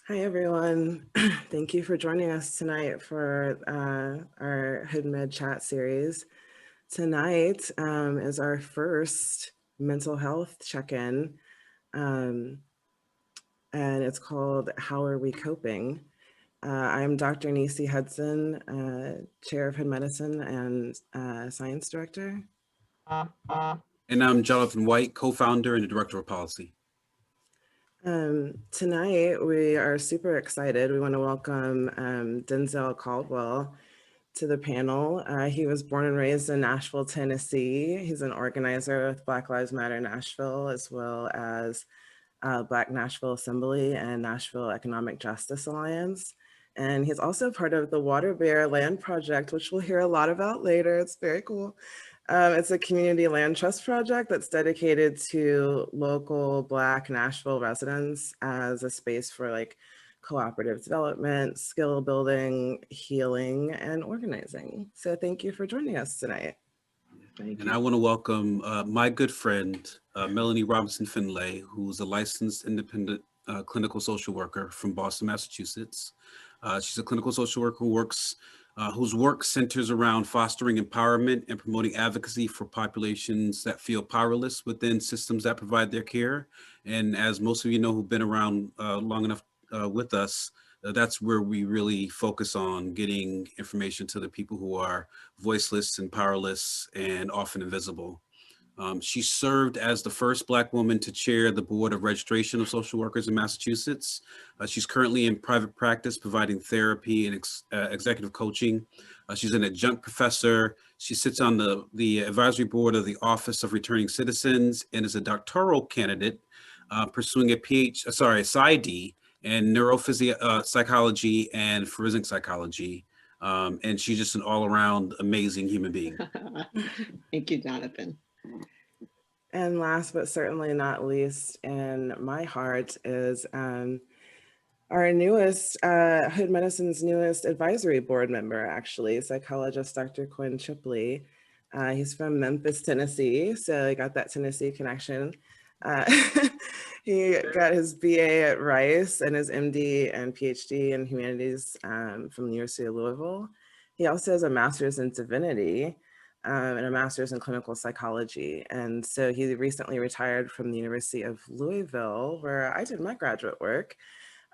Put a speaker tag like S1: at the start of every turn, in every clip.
S1: Hi, everyone. Thank you for joining us tonight for our Hood Med chat series. Tonight is our first mental health check-in, um, and it's called How Are We Coping? I'm Dr. Neecey Hudson, Chair of Hood Medicine and Science Director.
S2: And I'm Jonathan White, co-founder and the director of policy.
S1: Tonight, we are super excited. We want to welcome Denzel Caldwell to the panel. He was born and raised in Nashville, Tennessee. He's an organizer with Black Lives Matter Nashville, as well as Black Nashville Assembly and Nashville Economic Justice Alliance. And he's also part of the Water Bear Land Project, which we'll hear a lot about later. It's very cool. It's a community land trust project that's dedicated to local Black Nashville residents as a space for like cooperative development, skill building, healing, and organizing. So thank you for joining us tonight.
S2: And I want to welcome my good friend, Melanie Robinson Findlay, who's a licensed independent clinical social worker from Boston, Massachusetts. She's a clinical social worker whose work centers around fostering empowerment and promoting advocacy for populations that feel powerless within systems that provide their care. And as most of you know who've been around long enough with us, that's where we really focus on getting information to the people who are voiceless and powerless and often invisible. She served as the first Black woman to chair the Board of Registration of Social Workers in Massachusetts. She's currently in private practice providing therapy and executive coaching. She's an adjunct professor. She sits on the advisory board of the Office of Returning Citizens and is a doctoral candidate pursuing a PsyD in neuropsychology and forensic psychology. And she's just an all-around amazing human being.
S3: Thank you, Jonathan.
S1: And last but certainly not least in my heart is our newest, Hood Medicine's newest advisory board member, actually, psychologist Dr. Quinn Chipley. He's from Memphis, Tennessee, so he got that Tennessee connection. He got his BA at Rice and his MD and PhD in humanities from the University of Louisville. He also has a master's in divinity and a master's in clinical psychology. And so he recently retired from the University of Louisville, where I did my graduate work,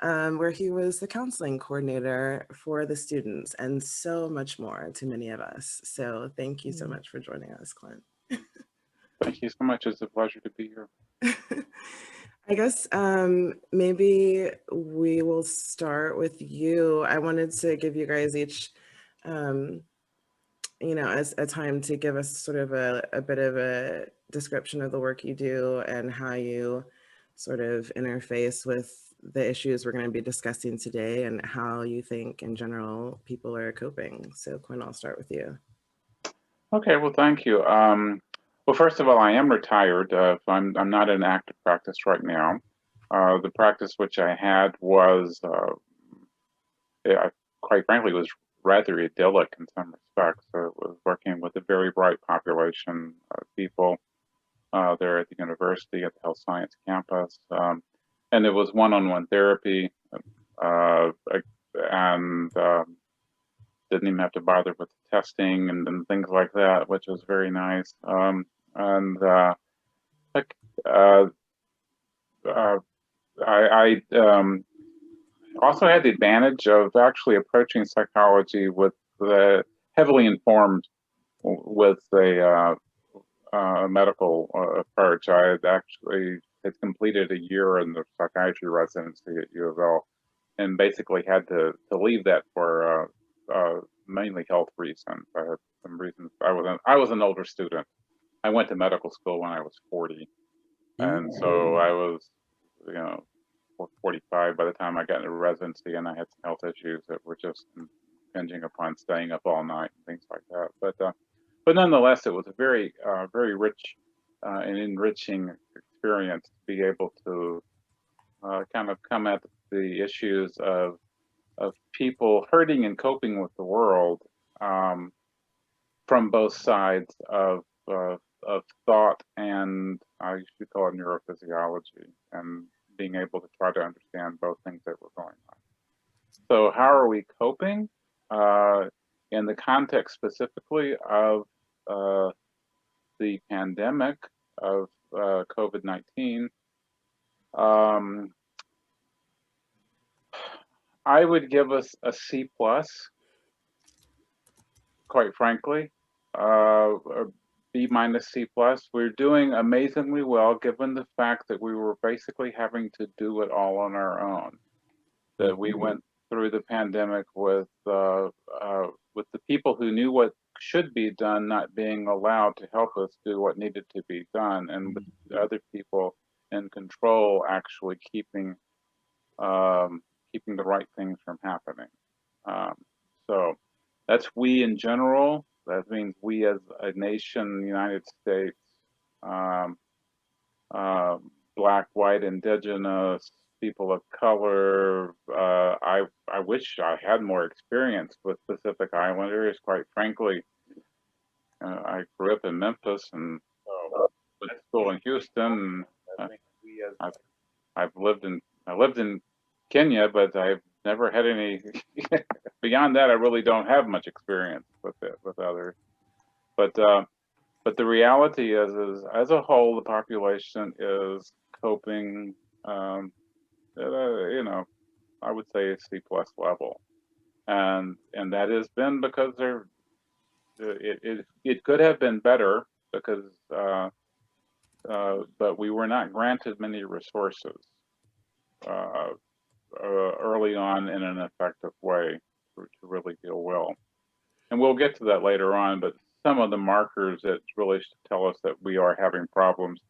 S1: where he was the counseling coordinator for the students and so much more to many of us. So thank you so much for joining us, Clint.
S4: Thank you so much. It's a pleasure to be here.
S1: I guess maybe we will start with you. I wanted to give you guys each, as a time to give us sort of a bit of a description of the work you do and how you sort of interface with the issues we're going to be discussing today and how you think in general people are coping. So Quinn, I'll start with you.
S4: Okay, well, thank you. Well, first of all, I am retired. So I'm not in active practice right now. The practice which I had was, quite frankly, was rather idyllic in some respects. So it was working with a very bright population of people there at the university, at the health science campus. And it was one-on-one therapy, and didn't even have to bother with the testing and things like that, which was very nice. And like, I also had the advantage of actually approaching psychology with the heavily informed with a medical approach. I had completed a year in the psychiatry residency at U of L, and basically had to leave that for mainly health reasons. I had some reasons. I was an older student. I went to medical school when I was 40, and so I was, 45 by the time I got into residency, and I had some health issues that were just impinging upon staying up all night and things like that. But nonetheless, it was a very very rich and enriching experience to be able to kind of come at the issues of people hurting and coping with the world from both sides of thought and I usually call it neurophysiology. And being able to try to understand both things that were going on. So how are we coping in the context specifically of the pandemic of COVID-19? I would give us a C+, quite frankly, or B- C+. We're doing amazingly well given the fact that we were basically having to do it all on our own. That we went through the pandemic with the people who knew what should be done not being allowed to help us do what needed to be done, and with other people in control actually keeping the right things from happening. So that's we in general. That means we as a nation, United States, Black, white, indigenous, people of color. I wish I had more experience with Pacific Islanders, quite frankly. I grew up in Memphis and went to school in Houston. I lived in Kenya, but I've never had any. Beyond that, I really don't have much experience with others. But the reality is as a whole, the population is coping. You know, I would say a C+ level, and that has been because it could have been better because but we were not granted many resources early on in an effective way to really deal well. And we'll get to that later on, but some of the markers that really tell us that we are having problems.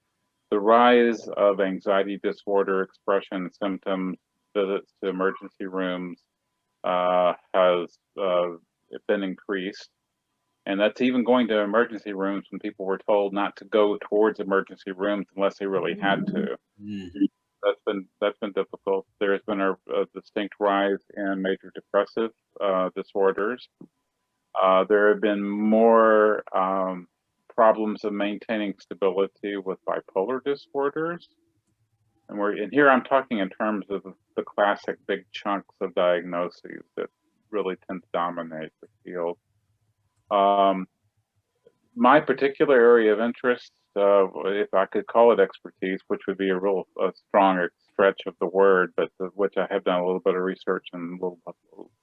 S4: The rise of anxiety disorder expression and symptoms, visits to emergency rooms has been increased. And that's even going to emergency rooms when people were told not to go towards emergency rooms unless they really had to. That's been difficult. There has been a distinct rise in major depressive disorders. There have been more problems of maintaining stability with bipolar disorders. And here I'm talking in terms of the classic big chunks of diagnoses that really tend to dominate the field. My particular area of interest, if I could call it expertise, which would be a strong stretch of the word, but which I have done a little bit of research and a little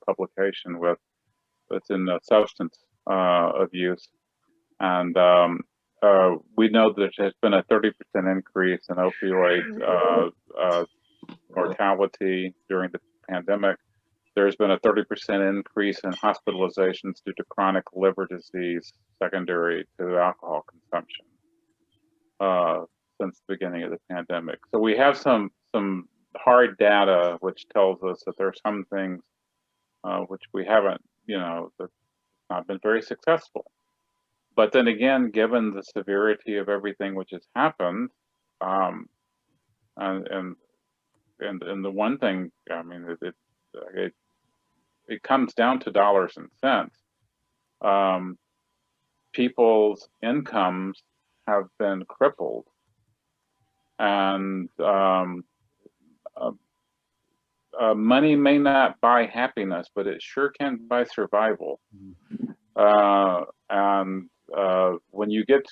S4: publication with, it's in substance abuse. And we know that there has been a 30% increase in opioid mortality during the pandemic. There's been a 30% increase in hospitalizations due to chronic liver disease secondary to alcohol consumption since the beginning of the pandemic. So we have some hard data which tells us that there are some things which we haven't, that's not been very successful. But then again, given the severity of everything which has happened, and the one thing, I mean, it comes down to dollars and cents. People's incomes have been crippled, and money may not buy happiness, but it sure can buy survival. And when you get,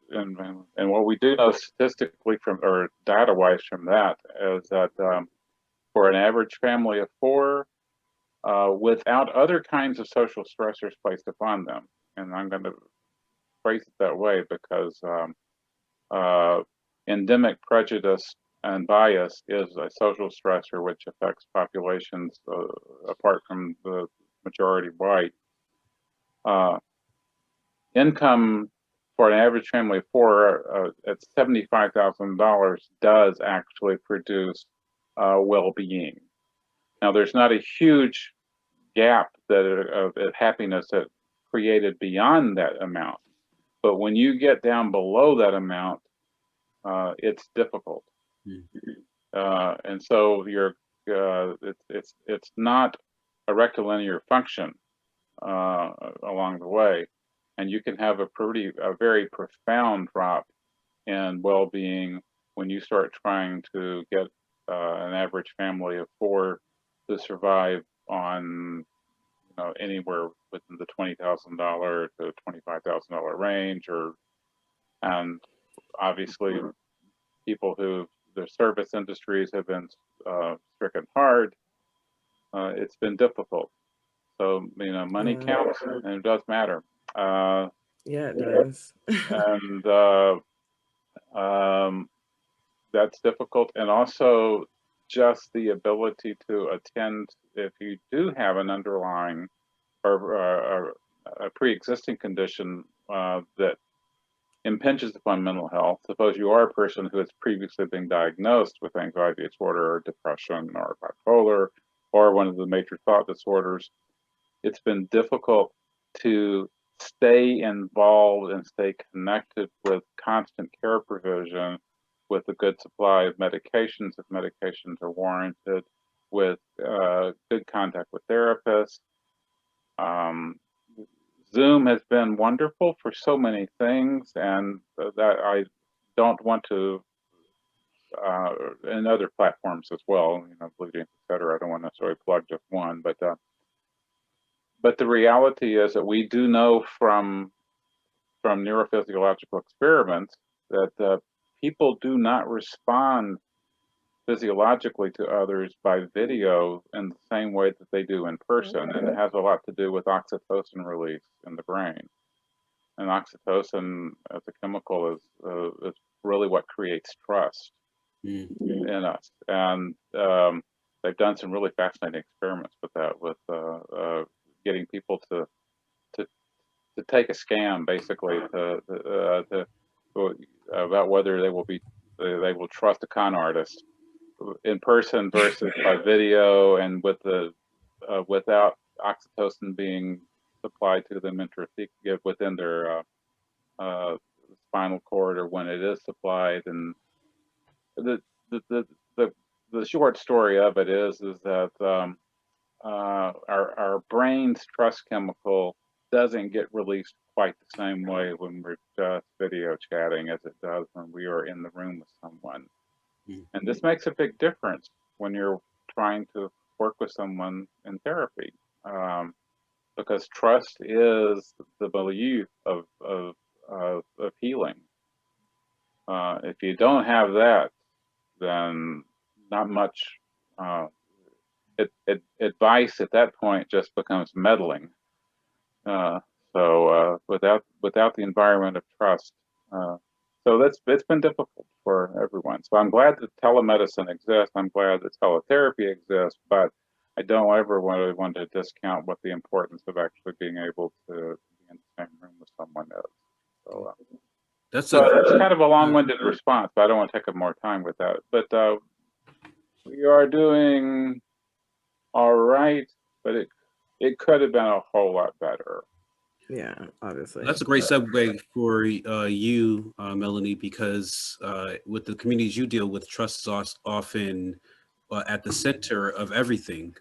S4: and what we do know statistically or data-wise from that is that for an average family of 4, without other kinds of social stressors placed upon them, and I'm going to phrase it that way because endemic prejudice and bias is a social stressor which affects populations apart from the majority white. Income for an average family of 4 at $75,000 does actually produce well-being. Now, there's not a huge gap of happiness that created beyond that amount, but when you get down below that amount, it's difficult. And so it's not a rectilinear function along the way, and you can have a very profound drop in well-being when you start trying to get an average family of 4 to survive on anywhere within the $20,000 to $25,000 range, and obviously people who the service industries have been stricken hard. It's been difficult. So money counts, and it does matter.
S1: Yeah, it does.
S4: And that's difficult, and also just the ability to attend if you do have an underlying or a pre-existing condition that impinges upon mental health. Suppose you are a person who has previously been diagnosed with anxiety disorder or depression or bipolar or one of the major thought disorders. It's been difficult to stay involved and stay connected with constant care provision, with a good supply of medications if medications are warranted, with good contact with therapists. Zoom has been wonderful for so many things, and that I don't want to, and other platforms as well, Bleeding, et cetera. I don't want to necessarily plug just one, but the reality is that we do know from neurophysiological experiments that people do not respond physiologically to others by video in the same way that they do in person, and it has a lot to do with oxytocin release in the brain. And oxytocin as a chemical is really what creates trust in us. And they've done some really fascinating experiments with that, with getting people to take a scan, basically, about whether they will trust a con artist in person versus by video, and with without oxytocin being supplied to them within their spinal cord, or when it is supplied. And the short story of it is that our brain's trust chemical doesn't get released quite the same way when we're just video chatting as it does when we are in the room with someone. And this makes a big difference when you're trying to work with someone in therapy, because trust is the belief of healing. If you don't have that, then not much. Advice at that point just becomes meddling. So without the environment of trust, so it's been difficult for everyone. So I'm glad that telemedicine exists. I'm glad that teletherapy exists, but I don't ever want to discount what the importance of actually being able to be in the same room with someone is. So that's kind of a long-winded response, but I don't want to take up more time with that. But we are doing all right, but it could have been a whole lot better.
S1: Yeah, obviously.
S2: That's a great segue for you, Melanie, because with the communities you deal with, trust is often at the center of everything.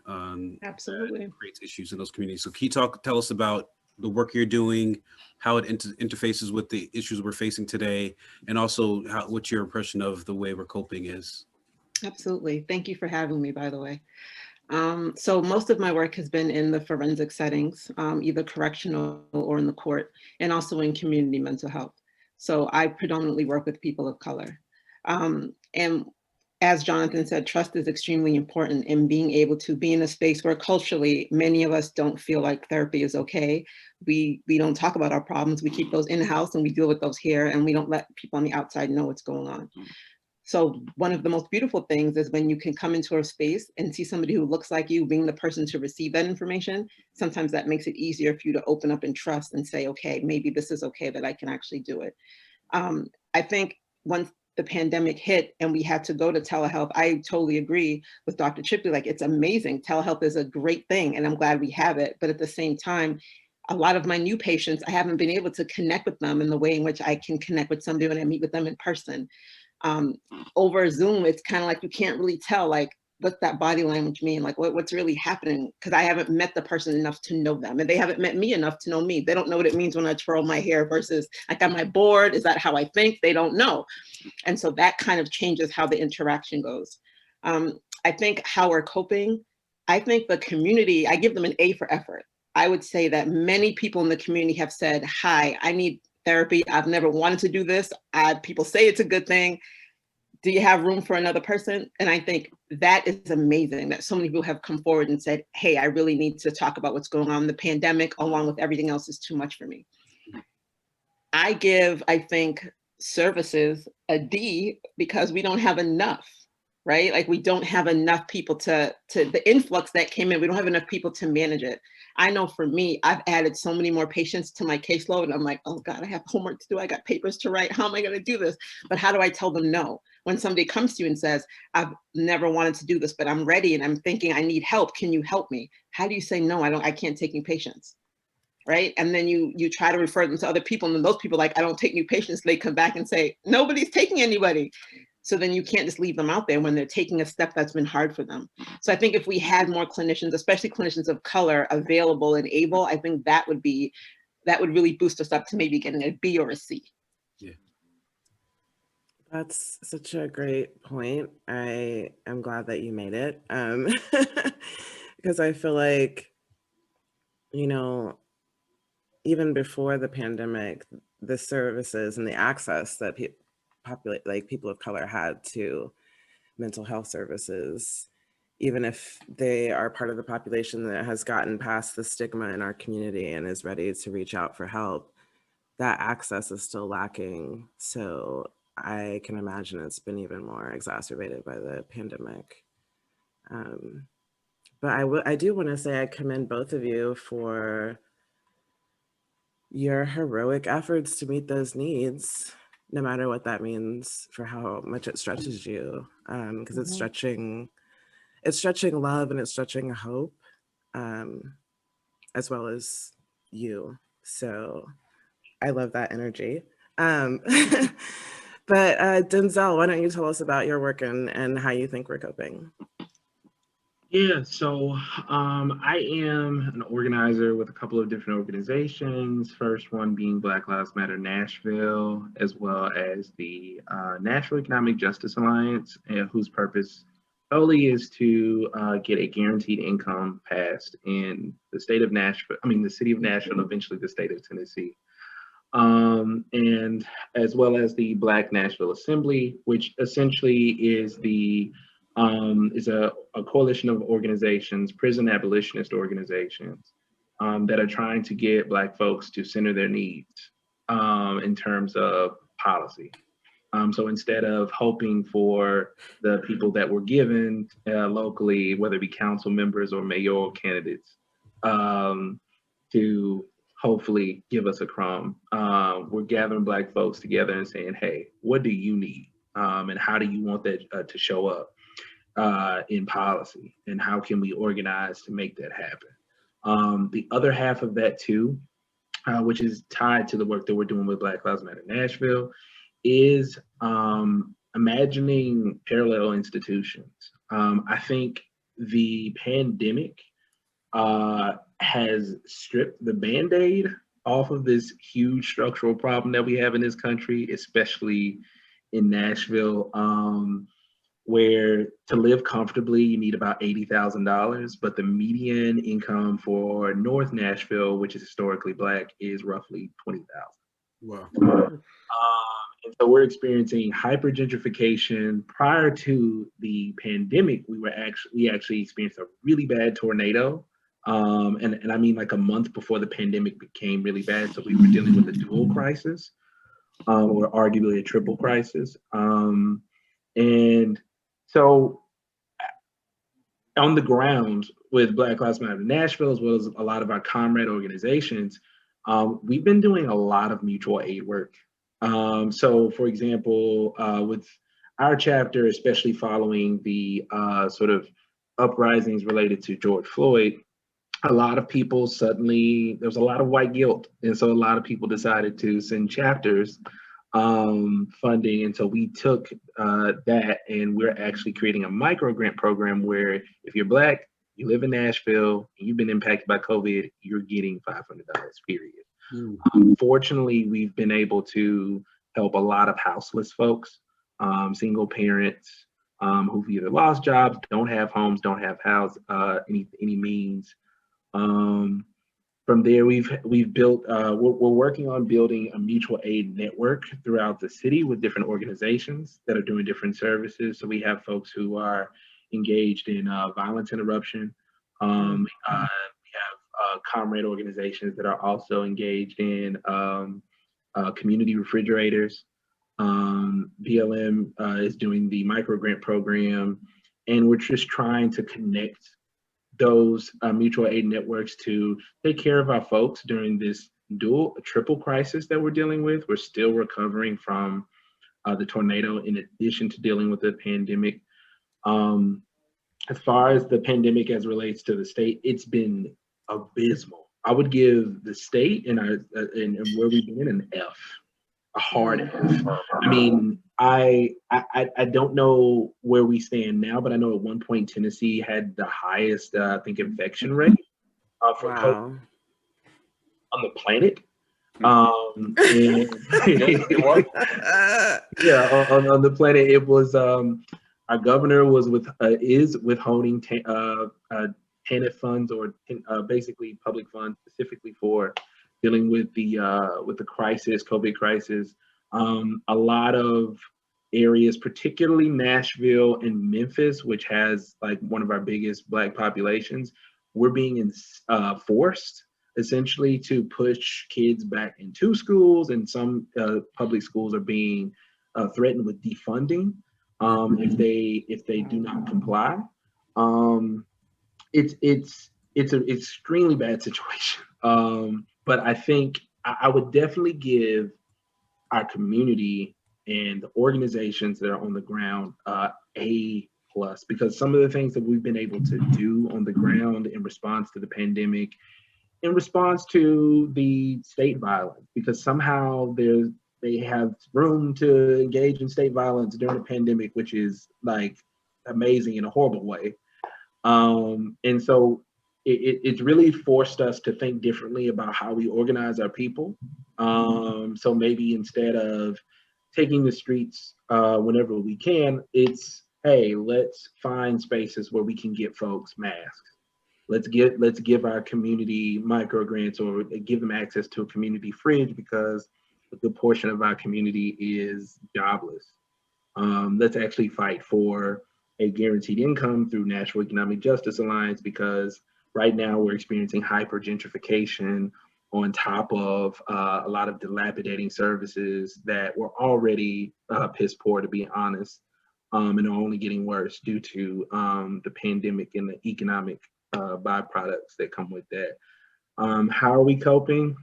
S3: Absolutely.
S2: That creates issues in those communities. So can you tell us about the work you're doing, how it interfaces with the issues we're facing today, and also what your impression of the way we're coping is?
S3: Absolutely. Thank you for having me, by the way. So most of my work has been in the forensic settings, either correctional or in the court, and also in community mental health. So I predominantly work with people of color. And as Jonathan said, trust is extremely important in being able to be in a space where culturally, many of us don't feel like therapy is okay. We don't talk about our problems. We keep those in-house and we deal with those here, and we don't let people on the outside know what's going on. So one of the most beautiful things is when you can come into a space and see somebody who looks like you being the person to receive that information. Sometimes that makes it easier for you to open up and trust and say, okay, maybe this is okay, that I can actually do it. I think once the pandemic hit and we had to go to telehealth, I totally agree with Dr. Chipley. Like, it's amazing. Telehealth is a great thing, and I'm glad we have it. But at the same time, a lot of my new patients, I haven't been able to connect with them in the way in which I can connect with somebody when I meet with them in person. Over Zoom, it's kind of like you can't really tell, like, what's that body language mean? Like, what's really happening? Because I haven't met the person enough to know them, and they haven't met me enough to know me. They don't know what it means when I twirl my hair versus, like, am I bored? Is that how I think? They don't know. And so that kind of changes how the interaction goes. I think how we're coping, I think the community, I give them an A for effort. I would say that many people in the community have said, hi, I need therapy. I've never wanted to do this. People say it's a good thing. Do you have room for another person? And I think that is amazing that so many people have come forward and said, hey, I really need to talk about what's going on. The pandemic, along with everything else, is too much for me. I give, I think, services a D because we don't have enough, right? Like we don't have enough people to the influx that came in, we don't have enough people to manage it. I know for me, I've added so many more patients to my caseload and I'm like, oh God, I have homework to do. I got papers to write. How am I going to do this? But how do I tell them no? When somebody comes to you and says, I've never wanted to do this, but I'm ready and I'm thinking I need help. Can you help me? How do you say, no, I can't take new patients? Right? And then you try to refer them to other people and then those people like, I don't take new patients. They come back and say, nobody's taking anybody. So then you can't just leave them out there when they're taking a step that's been hard for them. So I think if we had more clinicians, especially clinicians of color, available and able, I think that would really boost us up to maybe getting a B or a C.
S2: Yeah.
S1: That's such a great point. I am glad that you made it. Because I feel like, you know, even before the pandemic, the services and the access that people of color had to mental health services, even if they are part of the population that has gotten past the stigma in our community and is ready to reach out for help, that access is still lacking. So I can imagine it's been even more exacerbated by the pandemic. But I do want to say I commend both of you for your heroic efforts to meet those needs, no matter what that means for how much it stretches you, because it's stretching love and it's stretching hope, as well as you. So I love that energy. But Denzel, why don't you tell us about your work and how you think we're coping?
S5: Yeah, so I am an organizer with a couple of different organizations. First one being Black Lives Matter Nashville, as well as the National Economic Justice Alliance, whose purpose solely is to get a guaranteed income passed in the state of Nashville, the city of Nashville, and eventually the state of Tennessee. And as well as the Black Nashville Assembly, which essentially is a coalition of organizations, prison abolitionist organizations, that are trying to get Black folks to center their needs in terms of policy. So instead of hoping for the people that were given locally, whether it be council members or mayoral candidates, to hopefully give us a crumb, we're gathering Black folks together and saying, hey, what do you need? And how do you want that to show up in policy? And how can we organize to make that happen? The other half of that too, which is tied to the work that we're doing with Black Lives Matter Nashville, is imagining parallel institutions. I think the pandemic has stripped the Band-Aid off of this huge structural problem that we have in this country, especially in Nashville, where to live comfortably, you need about $80,000, but the median income for North Nashville, which is historically Black, is roughly $20,000.
S2: Wow.
S5: And so we're experiencing hyper gentrification. Prior to the pandemic, we actually experienced a really bad tornado. And I mean like a month before the pandemic became really bad. So we were dealing with a dual crisis, or arguably a triple crisis. And so on the ground with Black Lives Matter Nashville, as well as a lot of our comrade organizations, we've been doing a lot of mutual aid work. So for example, with our chapter, especially following the sort of uprisings related to George Floyd, a lot of people there was a lot of white guilt. And so a lot of people decided to send chapters funding. And so we took that, and we're actually creating a micro grant program where if you're Black, you live in Nashville, and you've been impacted by COVID, you're getting $500, period. Fortunately, we've been able to help a lot of houseless folks, single parents, who've either lost jobs, don't have homes, don't have any means. From there, we've built. We're working on building a mutual aid network throughout the city with different organizations that are doing different services. So we have folks who are engaged in violence interruption. We have comrade organizations that are also engaged in community refrigerators. BLM is doing the micro grant program, and we're just trying to connect those mutual aid networks to take care of our folks during this triple crisis that we're dealing with. We're still recovering from the tornado in addition to dealing with the pandemic. As far as the pandemic as relates to the state, it's been abysmal. I would give the state and where we've been an F, a hard F. I mean, I don't know where we stand now, but I know at one point Tennessee had the highest, I think, infection rate for COVID on the planet. And yeah, on the planet, it was our governor is withholding TANF funds, or basically public funds specifically for dealing with the COVID crisis. A lot of areas, particularly Nashville and Memphis, which has like one of our biggest Black populations, we're being forced essentially to push kids back into schools, and some public schools are being threatened with defunding if they do not comply. It's an extremely bad situation. But I think I would definitely give our community and the organizations that are on the ground A+, because some of the things that we've been able to do on the ground in response to the pandemic, in response to the state violence, because somehow they have room to engage in state violence during a pandemic, which is like amazing in a horrible way. And so it's really forced us to think differently about how we organize our people. So maybe instead of taking the streets whenever we can, it's, hey, let's find spaces where we can get folks masks. Let's give our community micro grants, or give them access to a community fridge, because a good portion of our community is jobless. Let's actually fight for a guaranteed income through National Economic Justice Alliance, because right now we're experiencing hyper gentrification on top of a lot of dilapidating services that were already piss poor, to be honest, and are only getting worse due to the pandemic and the economic byproducts that come with that. How are we coping?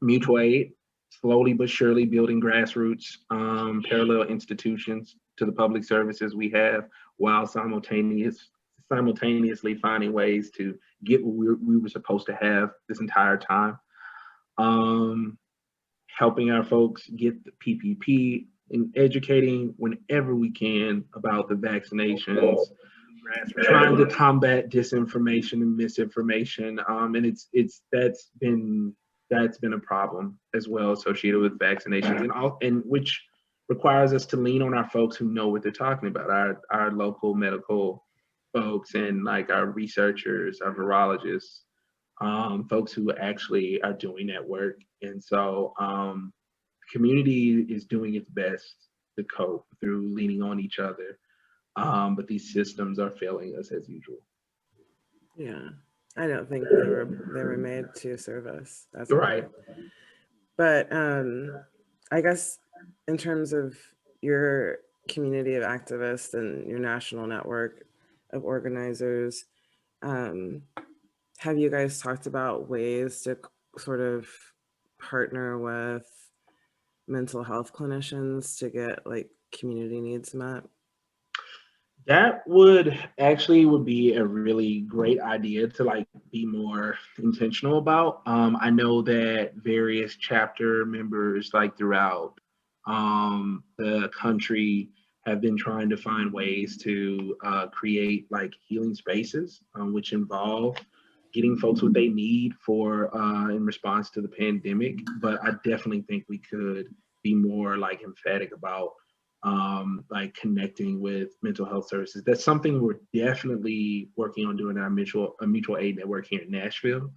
S5: Mutual aid, slowly but surely building grassroots parallel institutions to the public services we have, while simultaneously finding ways to get what we were supposed to have this entire time. Helping our folks get the PPP, and educating whenever we can about the vaccinations, trying to combat disinformation and misinformation, and that's been a problem as well associated with vaccinations, and which requires us to lean on our folks who know what they're talking about, our local medical folks, and like our researchers, our virologists, folks who actually are doing that work. And so community is doing its best to cope through leaning on each other. But these systems are failing us as usual.
S1: Yeah, I don't think they were made to serve us. That's
S5: right.
S1: But I guess in terms of your community of activists and your national network of organizers, have you guys talked about ways to sort of partner with mental health clinicians to get like community needs met?
S5: That would be a really great idea to like be more intentional about. I know that various chapter members like throughout the country have been trying to find ways to create like healing spaces, which involve getting folks what they need for in response to the pandemic. But I definitely think we could be more like emphatic about like connecting with mental health services. That's something we're definitely working on doing in our mutual aid network here in Nashville.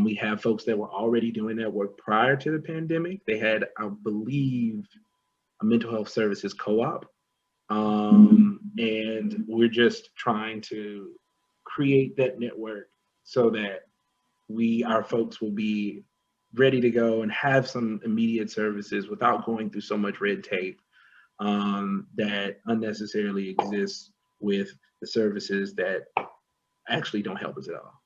S5: We have folks that were already doing that work prior to the pandemic. They had, I believe, a mental health services co-op. And we're just trying to create that network so that our folks will be ready to go and have some immediate services without going through so much red tape that unnecessarily exists with the services that actually don't help us at all.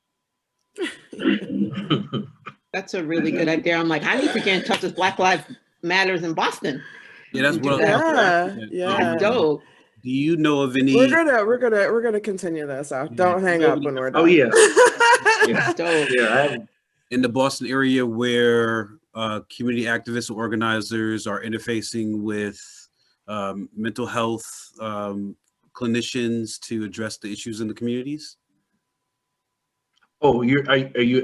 S3: That's a really good idea. I'm like, I need to get in touch with Black Lives Matters in Boston.
S2: Yeah, that's what.
S3: That's dope.
S2: Do you know of any?
S1: We're gonna continue this. Don't hang up when we're done.
S5: Oh yeah.
S3: That's dope.
S5: Yeah.
S2: In the Boston area where community activists and organizers are interfacing with mental health clinicians to address the issues in the communities?
S5: Oh, are you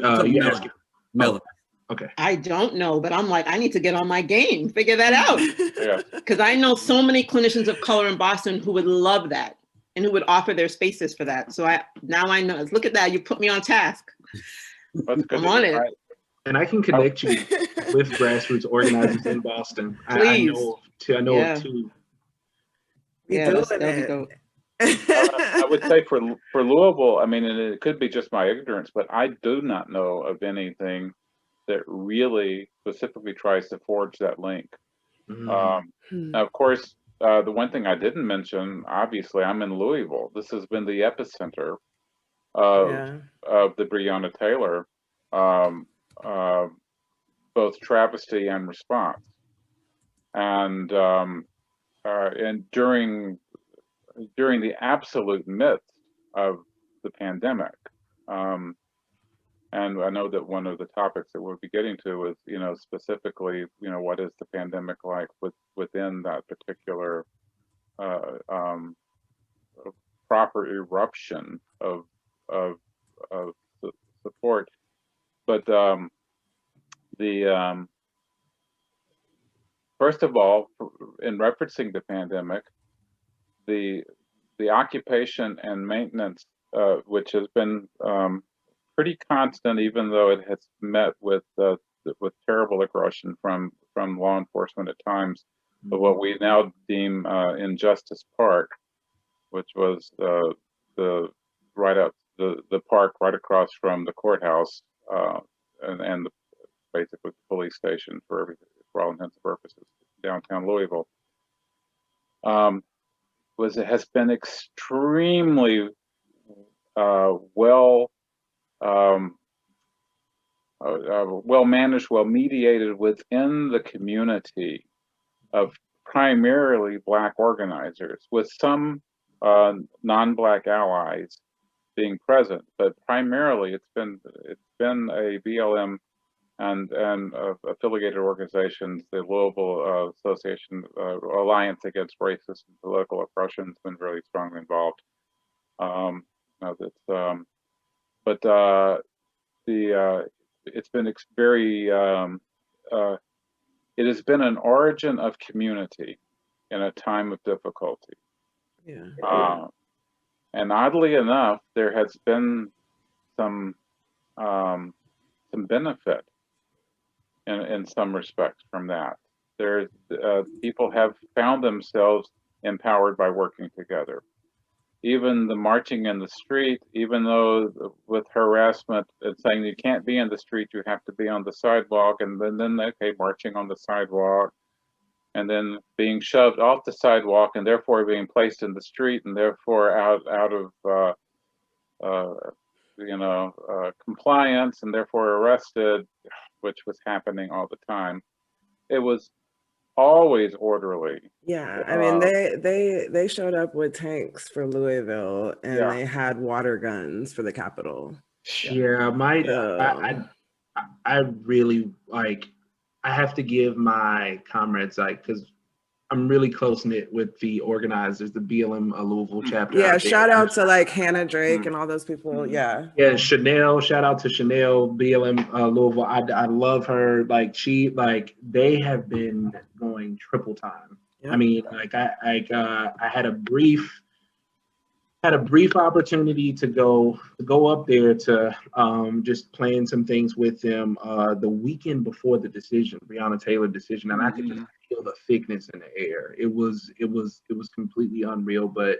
S5: asking?
S2: Melanie.
S5: Okay.
S3: I don't know, but I'm like, I need to get on my game, figure that out.
S4: Yeah.
S3: Because I know so many clinicians of color in Boston who would love that and who would offer their spaces for that. So now I know. Look at that. You put me on task.
S4: That's good.
S3: I'm on it.
S5: And I can connect you with grassroots organizers in Boston.
S3: Please.
S5: I know of two.
S3: Yeah, that'll be dope.
S4: I would say for Louisville, I mean, and it could be just my ignorance, but I do not know of anything that really specifically tries to forge that link. Now, of course, the one thing I didn't mention, obviously, I'm in Louisville. This has been the epicenter of the Breonna Taylor, both travesty and response. And during the absolute midst of the pandemic, and I know that one of the topics that we'll be getting to is, specifically, what is the pandemic like within that particular proper eruption of support. But first of all, in referencing the pandemic, the occupation and maintenance, which has been pretty constant, even though it has met with terrible aggression from law enforcement at times, of what we now deem Injustice Park, which was the park right across from the courthouse and basically the police station for all intents and purposes, downtown Louisville. Has been extremely well managed, well mediated within the community of primarily Black organizers, with some non-Black allies being present, but primarily it's been a BLM and affiliated organizations. The Louisville Association Alliance Against Racist and Political Oppression has been really strongly involved. It's been very. It has been an origin of community in a time of difficulty.
S1: Yeah.
S4: And oddly enough, there has been some benefit in some respects from that. People have found themselves empowered by working together. Even the marching in the street, even though with harassment and saying you can't be in the street, you have to be on the sidewalk, and then okay, marching on the sidewalk, and then being shoved off the sidewalk, and therefore being placed in the street, and therefore out of compliance, and therefore arrested, which was happening all the time. It was always orderly.
S1: Yeah, I mean they showed up with tanks for Louisville, and they had water guns for the Capitol.
S5: Yeah, I really like. I have to give my comrades because I'm really close knit with the organizers, the BLM Louisville chapter.
S1: Yeah, shout out to Hannah Drake and all those people. Yeah,
S5: Chanel. Shout out to Chanel, BLM Louisville. I love her. They have been going triple time.
S1: Yeah.
S5: I mean, like I had a brief opportunity to go up there to just plan some things with them the weekend before the decision, Breonna Taylor decision, and I could just feel the thickness in the air. It was completely unreal, but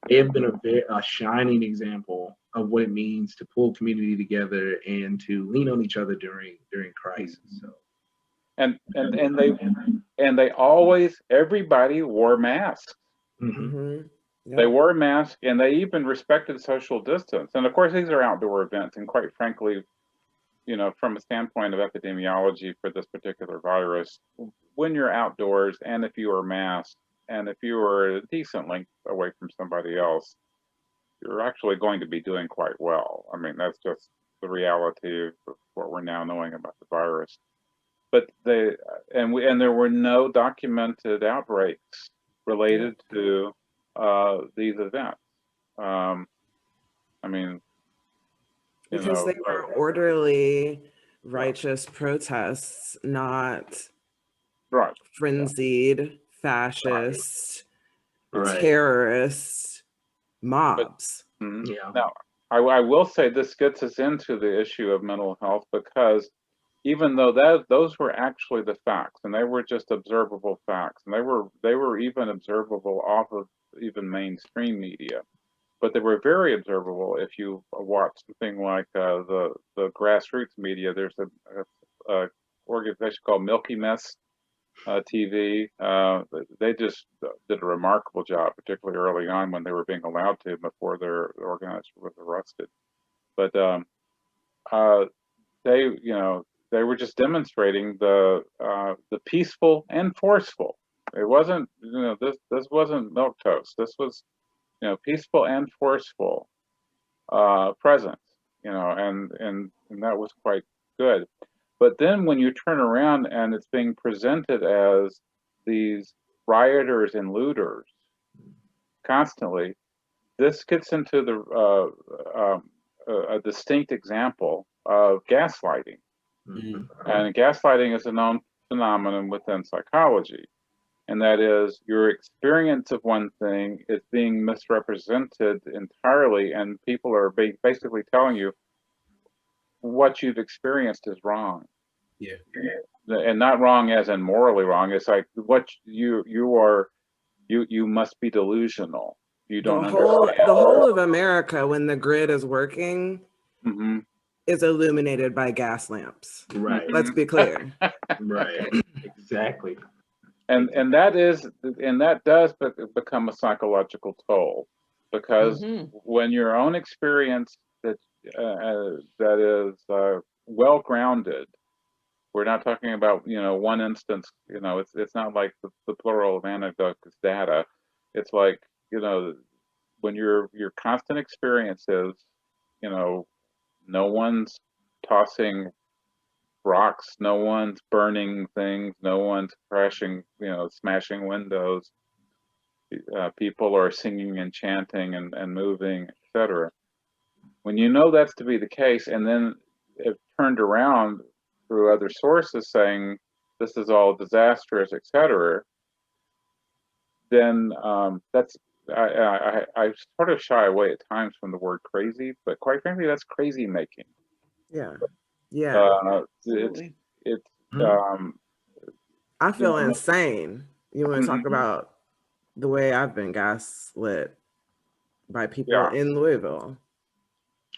S5: they have been a shining example of what it means to pull community together and to lean on each other during crisis. So.
S4: And they always, everybody wore masks.
S1: Mm-hmm. Yep.
S4: They wore a mask, and they even respected social distance. And of course, these are outdoor events. And quite frankly, you know, from a standpoint of epidemiology for this particular virus, when you're outdoors, and if you are masked, and if you are a decent length away from somebody else, you're actually going to be doing quite well. I mean, that's just the reality of what we're now knowing about the virus. But there were no documented outbreaks related to these events. I mean,
S1: because they were orderly, righteous protests, not
S4: right,
S1: frenzied, fascist,
S5: Right.
S1: terrorist mobs.
S5: Yeah.
S4: Now, I will say this gets us into the issue of mental health, because even though those were actually the facts, and they were just observable facts, and they were even observable off of even mainstream media, but they were very observable if you watch something like the grassroots media. There's a organization called Milky Mess TV. They just did a remarkable job, particularly early on when they were being allowed to, before their organizer was arrested. But they were just demonstrating the peaceful and forceful. It wasn't, this wasn't milquetoast. This was, peaceful and forceful presence, and that was quite good. But then when you turn around and it's being presented as these rioters and looters constantly, this gets into a distinct example of gaslighting. And gaslighting is a known phenomenon within psychology. And that is, your experience of one thing is being misrepresented entirely, and people are basically telling you what you've experienced is wrong.
S2: Yeah.
S4: And not wrong as in morally wrong. It's like what you must be delusional. You don't understand.
S1: The whole of America, when the grid is working,
S4: Mm-hmm.
S1: is illuminated by gas lamps.
S5: Right.
S1: Let's be clear.
S5: Right. Exactly.
S4: And that does become a psychological toll, because when your own experience that is well grounded, we're not talking about one instance. It's not like the plural of anecdotes data. It's like when your constant experience is no one's tossing rocks, no one's burning things, no one's crashing, smashing windows. People are singing and chanting and moving, etc. When you know that's to be the case, and then it turned around through other sources saying this is all disastrous, etc., then that's I sort of shy away at times from the word crazy, but quite frankly, that's crazy making.
S1: Yeah.
S4: It's
S1: I feel insane. You want to talk about the way I've been gaslit by people in Louisville.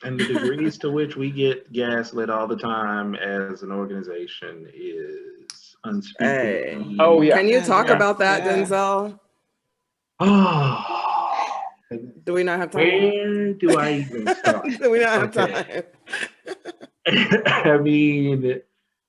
S5: And the degrees to which we get gaslit all the time as an organization is unspeakable.
S1: Hey.
S4: Oh yeah.
S1: Can you talk about that, Denzel?
S5: Oh,
S1: do we not have time?
S5: Where do I even start?
S1: Do we not have time?
S5: I mean,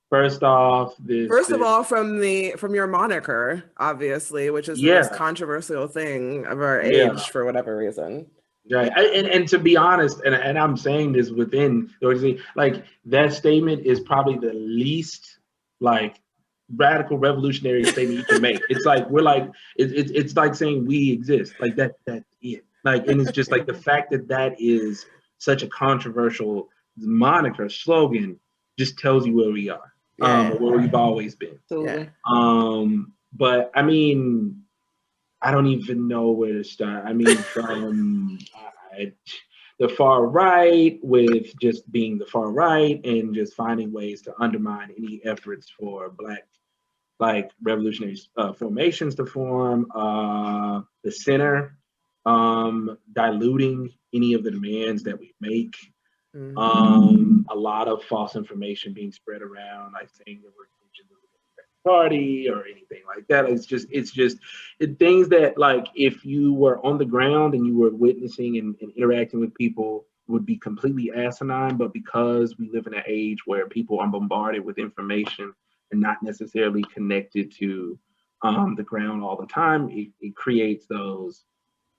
S5: first off,
S1: First of all, from your moniker, obviously, which is the most controversial thing of our age for whatever reason.
S5: Right, and to be honest, and I'm saying this within the organization, like that statement is probably the least like radical revolutionary statement you can make. It's like it's like saying we exist, like that's it. Like, and it's just like the fact that is such a controversial moniker slogan just tells you where we are, where we've always been.
S3: Absolutely.
S5: But I mean, I don't even know where to start. I mean, from the far right with just being the far right and just finding ways to undermine any efforts for Black, like revolutionary formations to form, the center, diluting any of the demands that we make. A lot of false information being spread around, like saying that we're intentions of the party or anything like that. It's just things that, like, if you were on the ground and you were witnessing and interacting with people, would be completely asinine. But because we live in an age where people are bombarded with information and not necessarily connected to the ground all the time, it creates those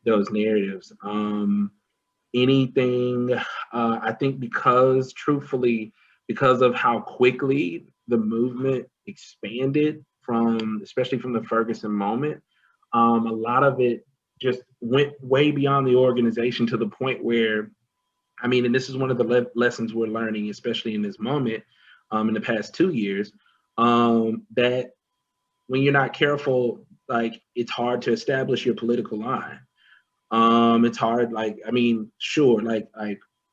S5: narratives. Anything, I think, because truthfully, because of how quickly the movement expanded especially from the Ferguson moment, a lot of it just went way beyond the organization, to the point where, I mean, and this is one of the lessons we're learning, especially in this moment, in the past 2 years, that when you're not careful, like, it's hard to establish your political line. It's hard, like, I mean, sure, like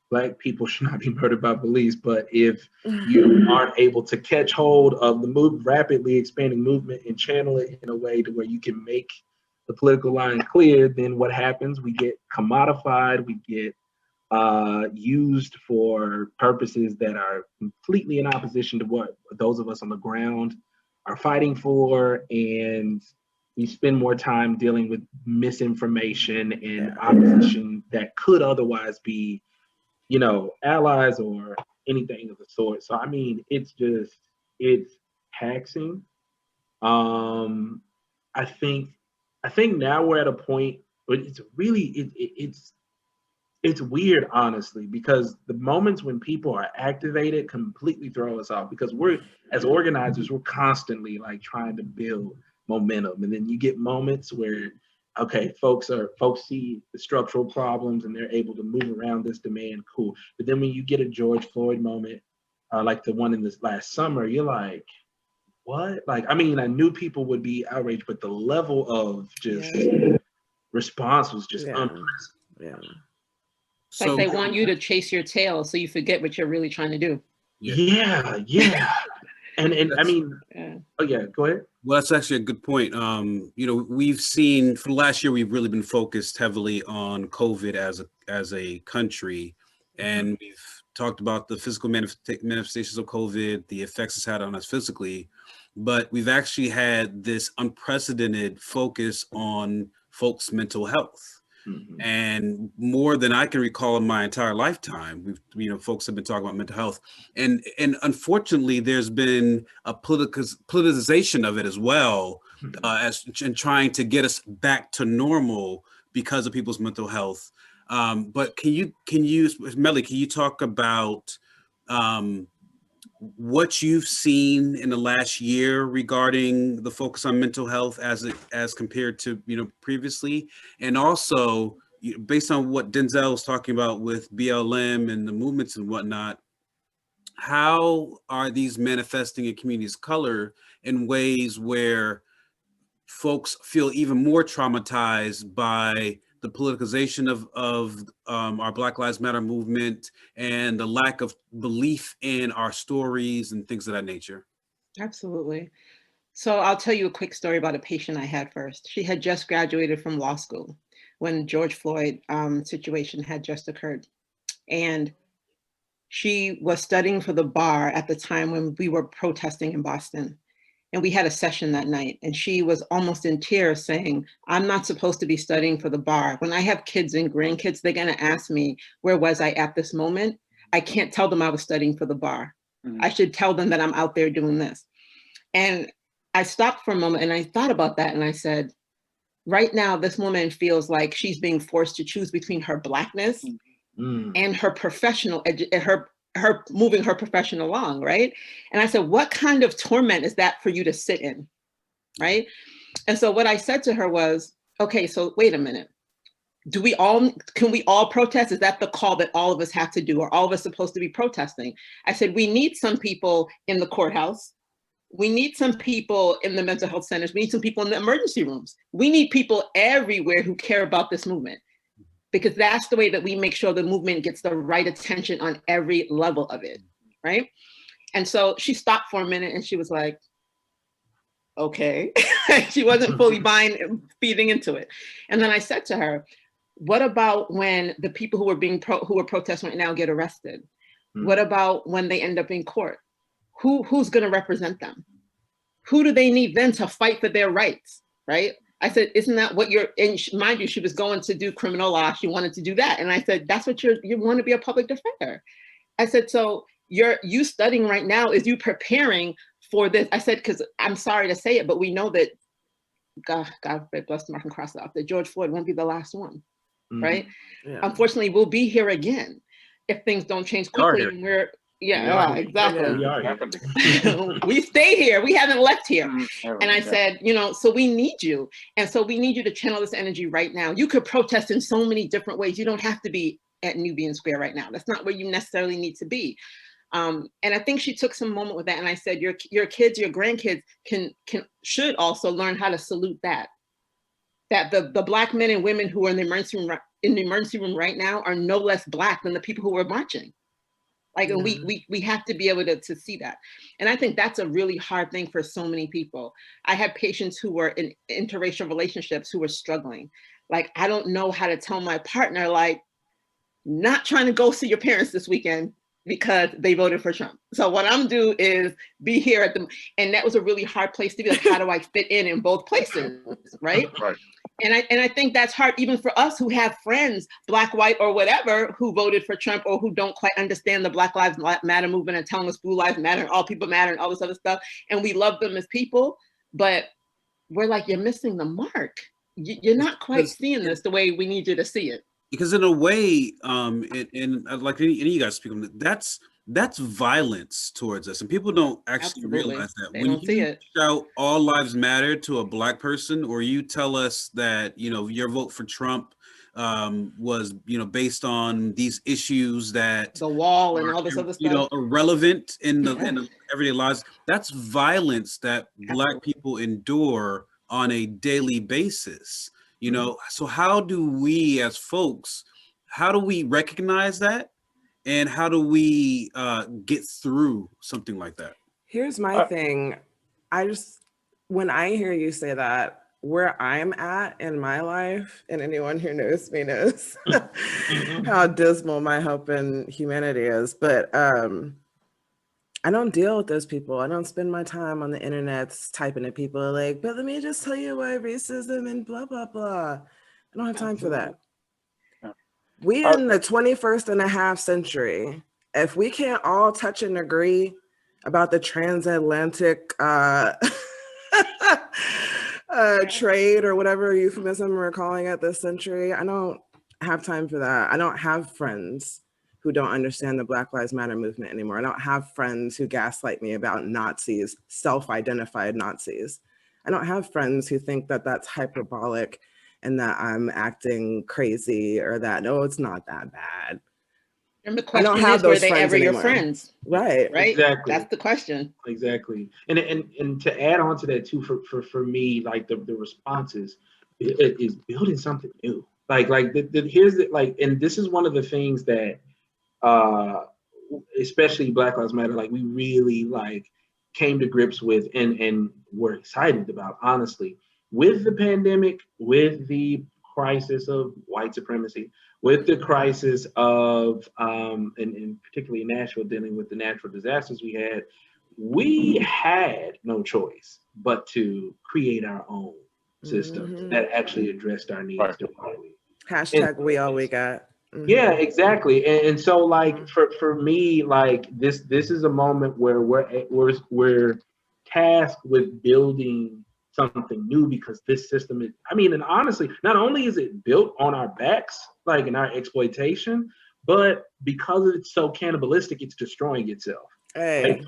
S5: Black people should not be murdered by police, but if you aren't able to catch hold of the rapidly expanding movement and channel it in a way to where you can make the political line clear, then what happens? We get commodified, we get used for purposes that are completely in opposition to what those of us on the ground are fighting for, and we spend more time dealing with misinformation and opposition that could otherwise be, allies or anything of the sort. So, I mean, it's taxing. I think now we're at a point where it's really, it's weird, honestly, because the moments when people are activated completely throw us off, because as organizers, we're constantly, like, trying to build momentum. And then you get moments where, okay, folks see the structural problems and they're able to move around this demand, cool. But then when you get a George Floyd moment, like the one in this last summer, you're like, what? Like, I mean, I knew people would be outraged, but the level of just response was just unprecedented.
S3: Like, they want you to chase your tail so you forget what you're really trying to do.
S5: Yeah. And I mean, oh yeah, go ahead.
S2: Well, that's actually a good point. We've seen for the last year, we've really been focused heavily on COVID as a country, and we've talked about the physical manifestations of COVID, the effects it's had on us physically, but we've actually had this unprecedented focus on folks' mental health. And more than I can recall in my entire lifetime, folks have been talking about mental health, and unfortunately, there's been a politicization of it as well, as in trying to get us back to normal because of people's mental health. But can you, Melanie, can you talk about what you've seen in the last year regarding the focus on mental health as compared to previously, and also based on what Denzel was talking about with BLM and the movements and whatnot, how are these manifesting in communities of color in ways where folks feel even more traumatized by the politicization of our Black Lives Matter movement and the lack of belief in our stories and things of that nature?
S3: Absolutely. So I'll tell you a quick story about a patient I had first. She had just graduated from law school when George Floyd situation had just occurred. And she was studying for the bar at the time when we were protesting in Boston. And we had a session that night, and she was almost in tears saying, I'm not supposed to be studying for the bar. When I have kids and grandkids, they're gonna ask me, where was I at this moment? I can't tell them I was studying for the bar. I should tell them that I'm out there doing this. And I stopped for a moment and I thought about that, and I said, right now, this woman feels like she's being forced to choose between her Blackness and her professional, her moving her profession along, right? And I said, what kind of torment is that for you to sit in, right? And so what I said to her was, okay, so wait a minute. Can we all protest? Is that the call that all of us have to do? Are all of us supposed to be protesting? I said, we need some people in the courthouse. We need some people in the mental health centers. We need some people in the emergency rooms. We need people everywhere who care about this movement, because that's the way that we make sure the movement gets the right attention on every level of it, right? And so she stopped for a minute and she was like, okay. She wasn't fully feeding into it. And then I said to her, what about when the people who are protesting right now get arrested? What about when they end up in court? Who's going to represent them? Who do they need then to fight for their rights, right? I said, isn't that what and mind you, she was going to do criminal law. She wanted to do that. And I said, that's what you want to be a public defender. I said, so you studying right now, is you preparing for this? I said, because I'm sorry to say it, but we know that, God bless the mark and cross it off, that George Floyd won't be the last one, right? Yeah. Unfortunately, we'll be here again if things don't change quickly. And exactly. We stay here. We haven't left here. And I said, so we need you. And so we need you to channel this energy right now. You could protest in so many different ways. You don't have to be at Nubian Square right now. That's not where you necessarily need to be. And I think she took some moment with that. And I said, your kids, your grandkids should also learn how to salute that the Black men and women who are in the emergency room right now are no less Black than the people who were marching. Like, and we have to be able to see that. And I think that's a really hard thing for so many people. I have patients who were in interracial relationships who were struggling. Like, I don't know how to tell my partner, like, not trying to go see your parents this weekend because they voted for Trump. So what I'm do is be here and that was a really hard place to be. Like, how do I fit in both places, right? Right. And I think that's hard even for us who have friends, Black, white, or whatever, who voted for Trump or who don't quite understand the Black Lives Matter movement and telling us Blue Lives Matter and all people matter and all this other stuff. And we love them as people, but we're like, you're missing the mark. You're not quite seeing this the way we need you to see it.
S2: Because in a way, and like any of you guys speak on it, that's violence towards us, and people don't actually realize that.
S3: They don't see it.
S2: Shout "All Lives Matter" to a Black person, or you tell us that your vote for Trump was based on these issues that
S3: the wall and all this other stuff,
S2: irrelevant in the everyday lives. That's violence that Black people endure on a daily basis. So how do we as folks, how do we recognize that? And how do we get through something like that?
S1: Here's my thing. When I hear you say that, where I'm at in my life, and anyone who knows me knows how dismal my hope in humanity is, but I don't deal with those people. I don't spend my time on the internet typing at people like, but let me just tell you why racism and blah, blah, blah. I don't have time for that. We in the 21st and a half century. If we can't all touch and agree about the transatlantic trade or whatever euphemism we're calling it this century, I don't have time for that. I don't have friends who don't understand the Black Lives Matter movement anymore. I don't have friends who gaslight me about Nazis, self-identified Nazis. I don't have friends who think that that's hyperbolic and that I'm acting crazy or that, no, it's not that bad.
S3: And the question is, were they ever your friends?
S1: Right.
S3: Right.
S5: Exactly.
S3: That's the question.
S5: Exactly. And to add on to that too, for me, like the responses, it is building something new. Here's and this is one of the things that, especially Black Lives Matter, we really came to grips with and were excited about, honestly. With the pandemic, with the crisis of white supremacy, with the crisis of, and particularly in Nashville, dealing with the natural disasters we had no choice but to create our own systems that actually addressed our needs directly.
S1: Hashtag we all we got.
S5: Yeah, exactly. And so for me, this is a moment where we're tasked with building something new, because this system is, and honestly, not only is it built on our backs, in our exploitation, but because it's so cannibalistic, it's destroying itself.
S1: Hey.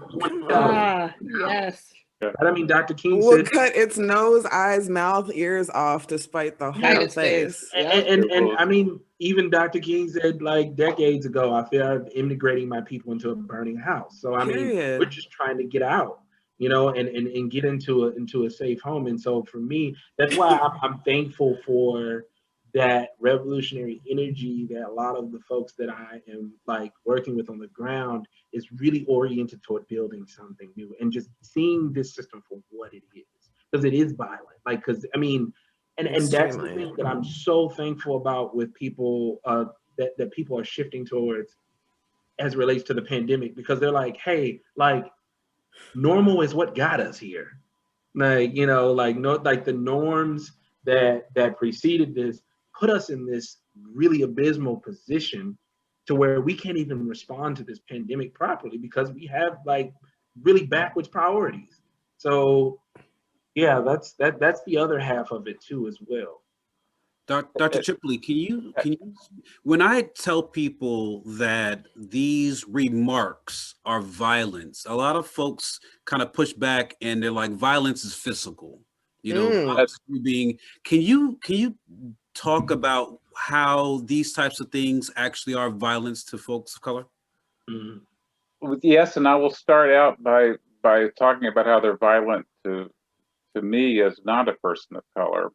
S3: Yes.
S5: But Dr. King
S1: will
S5: said,
S1: cut its nose, eyes, mouth, ears off to spite the whole face.
S5: And even Dr. King said decades ago, I feel I'm integrating my people into a burning house. So we're just trying to get out. you know, and get into a safe home. And so for me, that's why I'm thankful for that revolutionary energy that a lot of the folks that I am like working with on the ground is really oriented toward building something new and just seeing this system for what it is, because it is violent. Like, because I mean, and that's the thing that I'm so thankful about with people that people are shifting towards as it relates to the pandemic, because they're like, hey, like normal is what got us here. Like, you know, like no, like the norms that preceded this put us in this really abysmal position to where we can't even respond to this pandemic properly because we have like really backwards priorities. So yeah, that's the other half of it too as well.
S2: Dr. Chipley, can you, when I tell people that these remarks are violence, a lot of folks kind of push back and they're like, violence is physical, you know, can you talk about how these types of things actually are violence to folks of color?
S4: Yes, and I will start out by talking about how they're violent to me as not a person of color.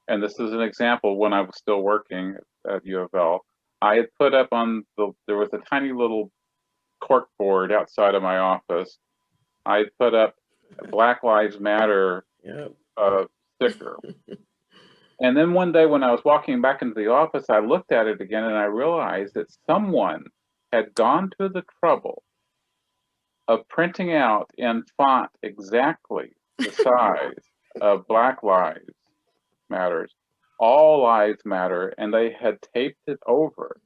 S4: And this is an example when I was still working at U of L. I had put up there was a tiny little cork board outside of my office. I had put up Black Lives Matter sticker. And then one day when I was walking back into the office, I looked at it again and I realized that someone had gone to the trouble of printing out in font exactly the size of Black Lives Matters, all lives matter, and they had taped it over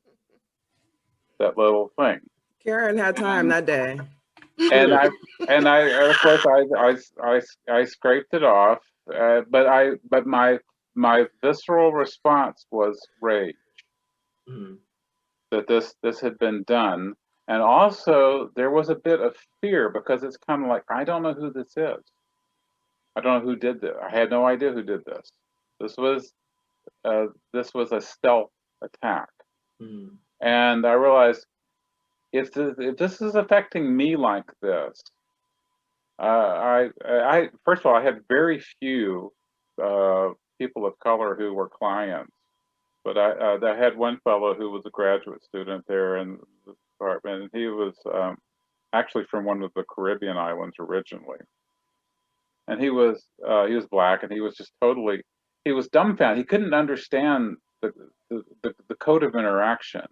S4: that little thing. Karen
S1: had time that day.
S4: And I of course I scraped it off, but my visceral response was rage that this had been done. And also there was a bit of fear because it's kind of like, I don't know who this is. I don't know who did this. I had no idea who did this. This was a stealth attack. And I realized if this is affecting me like this, I first of all, I had very few people of color who were clients, but I had one fellow who was a graduate student there in the department, and he was actually from one of the Caribbean islands originally, and he was Black, and he was just totally, he was dumbfounded. He couldn't understand the code of interaction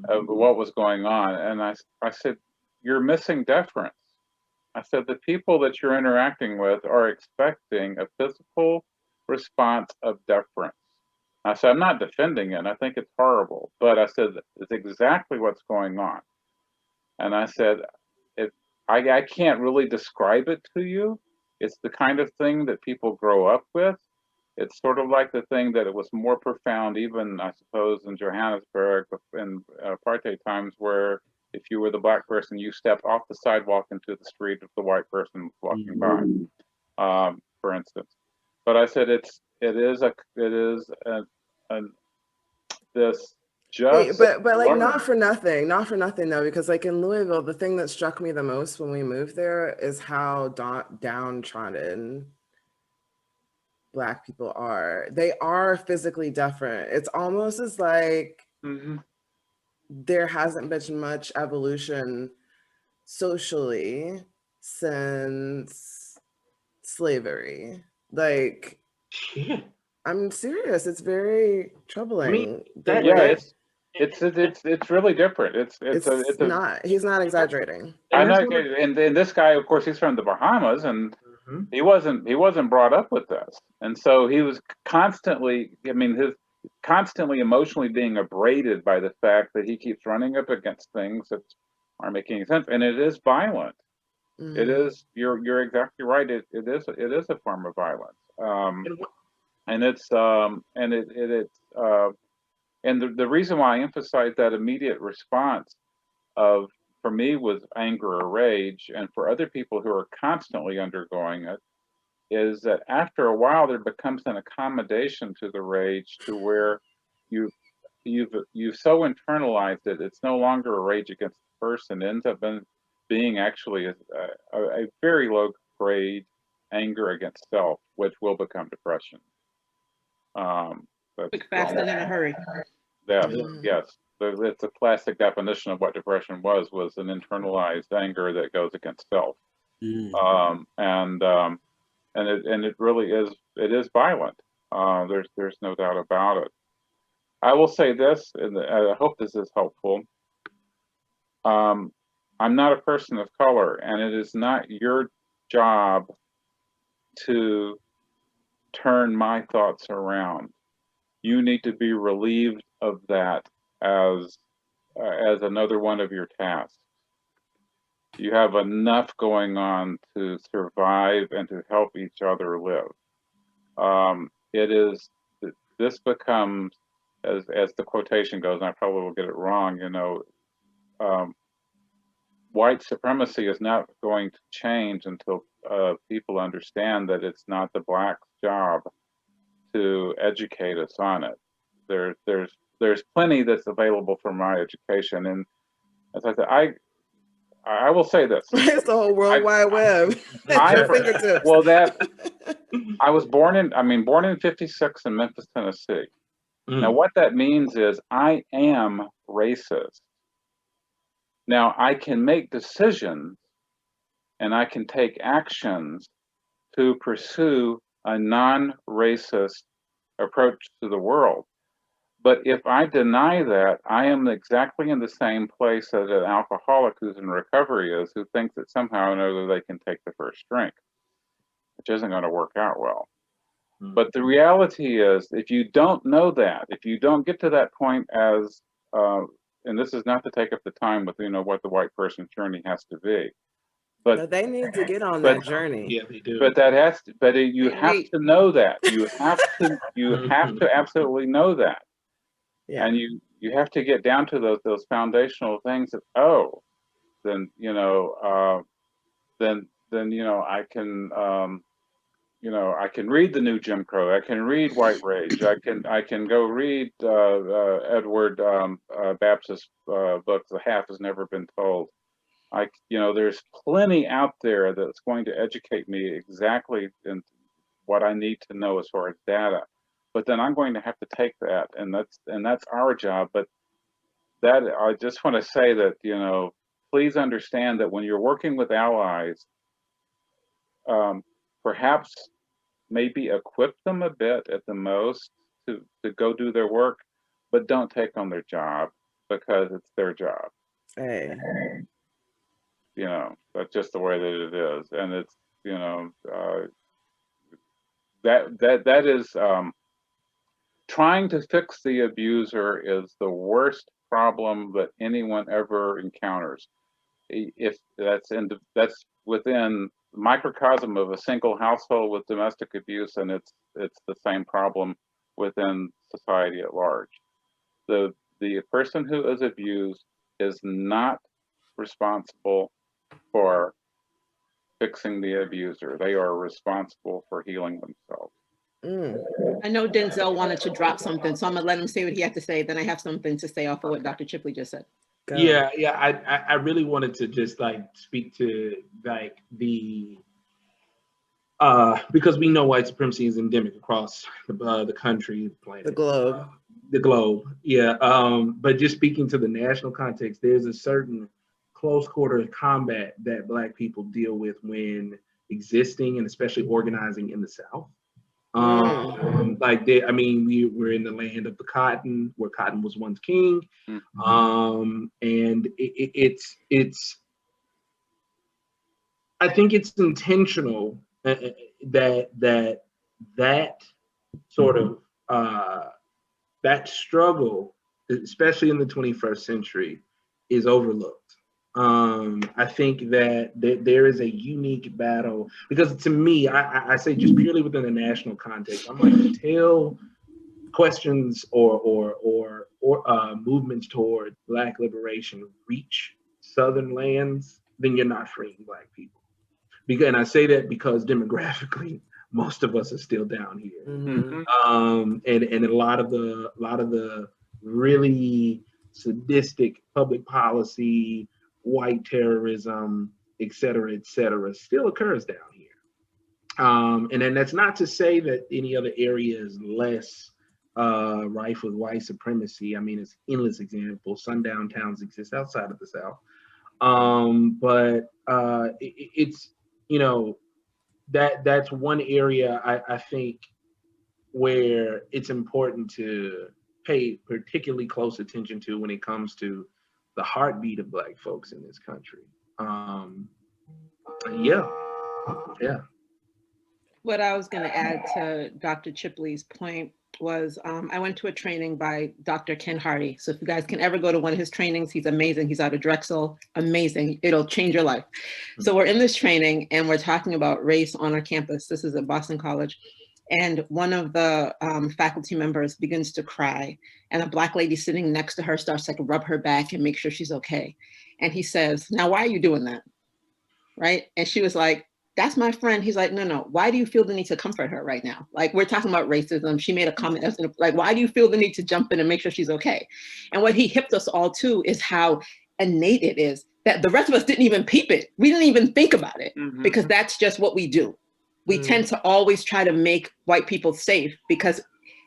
S4: of what was going on. And I said, you're missing deference. I said, the people that you're interacting with are expecting a physical response of deference. I said, I'm not defending it. I think it's horrible. But I said, it's exactly what's going on. And I said, I can't really describe it to you. It's the kind of thing that people grow up with. It's sort of like the thing that it was more profound, even, I suppose, in Johannesburg in apartheid times, where if you were the Black person, you stepped off the sidewalk into the street if the white person was walking by, for instance. But I said it is this just.
S1: But like not for nothing though, because like in Louisville, the thing that struck me the most when we moved there is how downtrodden Black people are. They are physically different. It's almost as like there hasn't been much evolution socially since slavery. Like, I'm serious. It's very troubling.
S5: I mean,
S4: it's really different. It's
S1: not. He's not exaggerating.
S4: I'm not. And this guy, of course, he's from the Bahamas, and he wasn't brought up with this, and so he was constantly. I mean, his constantly emotionally being abraded by the fact that he keeps running up against things that aren't making any sense, and it is violent. It is. You're exactly right. It is a form of violence. And it's and the reason why I emphasize that immediate response of, for me, was anger or rage, and for other people who are constantly undergoing it, is that after a while there becomes an accommodation to the rage, to where you've so internalized it, it's no longer a rage against the person. It ends up being actually a very low grade anger against self, which will become depression.
S3: Quick, fast, and in a hurry.
S4: That,
S1: Mm.
S4: yes, it's a classic definition of what depression was an internalized anger that goes against self.
S2: Mm.
S4: And it really is violent. There's no doubt about it. I will say this, and I hope this is helpful. I'm not a person of color, and it is not your job to turn my thoughts around. You need to be relieved of that as another one of your tasks. You have enough going on to survive and to help each other live. This becomes, as the quotation goes, and I probably will get it wrong, white supremacy is not going to change until people understand that it's not the Black's job to educate us on it. There's plenty that's available for my education, and as I said, I will say this:
S1: It's the whole World Wide Web at your fingertips.
S4: Well, I was born in '56 in Memphis, Tennessee. Now, what that means is I am racist. Now, I can make decisions and I can take actions to pursue a non-racist approach to the world. But if I deny that, I am exactly in the same place that an alcoholic who's in recovery is, who thinks that somehow or another they can take the first drink, which isn't going to work out well. But the reality is, if you don't know that, if you don't get to that point as, and this is not to take up the time with, what the white person's journey has to be, but
S1: they need to get on that journey.
S5: Yeah, they do.
S4: But you have to know that. You have to absolutely know that.
S1: Yeah.
S4: And you have to get down to those foundational things that, then I can I can read the new Jim Crow. I can read White Rage. I can go read Edward Baptist's book, The Half Has Never Been Told. There's plenty out there that's going to educate me exactly in what I need to know as far as data. But then I'm going to have to take that, and that's our job. But that, I just want to say that, please understand that when you're working with allies, perhaps maybe equip them a bit at the most to go do their work, but don't take on their job, because it's their job.
S1: Hey.
S4: That's just the way that it is. And it's, that is, trying to fix the abuser is the worst problem that anyone ever encounters. If that's within the microcosm of a single household with domestic abuse, and it's the same problem within society at large. The person who is abused is not responsible for fixing the abuser. They are responsible for healing themselves.
S3: I know Denzel wanted to drop something, so I'm gonna let him say what he had to say. Then I have something to say off of what Dr. Chipley just said.
S1: Go.
S5: Yeah. I really wanted to just speak to the because we know white supremacy is endemic across the country, the planet, the globe. Yeah. But just speaking to the national context, there's a certain close quarter combat that Black people deal with when existing and especially organizing in the South. We were in the land of the cotton, where cotton was once king. And it's I think it's intentional that sort of that struggle, especially in the 21st century, is overlooked. I think that there is a unique battle, because to me, I say just purely within the national context, I'm like, until questions or movements toward Black liberation reach Southern lands, then you're not freeing Black people. And I say that because demographically, most of us are still down here. And a lot of the really sadistic public policy white terrorism, et cetera, still occurs down here. And then that's not to say that any other area is less rife with white supremacy. I mean, it's endless examples. Sundown towns exist outside of the South. But it's, you know, that's one area I think where it's important to pay particularly close attention to when it comes to the heartbeat of Black folks in this country. Yeah.
S3: What I was going to add to Dr. Chipley's point was I went to a training by Dr. Ken Hardy. So if you guys can ever go to one of his trainings, he's amazing. He's out of Drexel, amazing. It'll change your life. So we're in this training and we're talking about race on our campus. This is at Boston College. And one of the faculty members begins to cry, and a Black lady sitting next to her starts to rub her back and make sure she's okay. And he says, "Now, why are you doing that?" Right? And she was like, "That's my friend." He's like, no. Why do you feel the need to comfort her right now? Like, we're talking about racism. She made a comment like, why do you feel the need to jump in and make sure she's okay? And what he hipped us all to is how innate it is that the rest of us didn't even peep it. We didn't even think about it because that's just what we do. We tend to always try to make white people safe because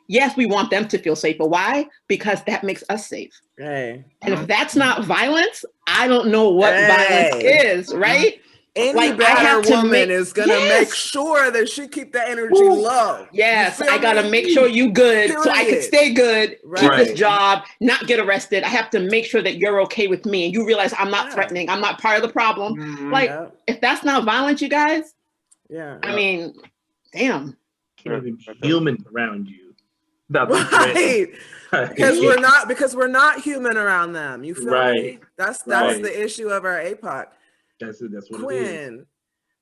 S3: yes, we want them to feel safe, but why? Because that makes us safe.
S1: Right.
S3: And if that's not violence, I don't know what violence is, right?
S1: Any
S3: Like,
S1: battered woman is gonna make sure that she keep that energy low.
S3: Yes, I gotta make sure you good so I can stay good, keep this job, not get arrested. I have to make sure that you're okay with me and you realize I'm not threatening, I'm not part of the problem. Like, if that's not violence, you guys, I mean, damn.
S5: Can't even be human around you.
S1: Right. because we're not human around them. You feel me? That's the issue of our APOC.
S5: That's what
S1: Quinn,
S5: it is.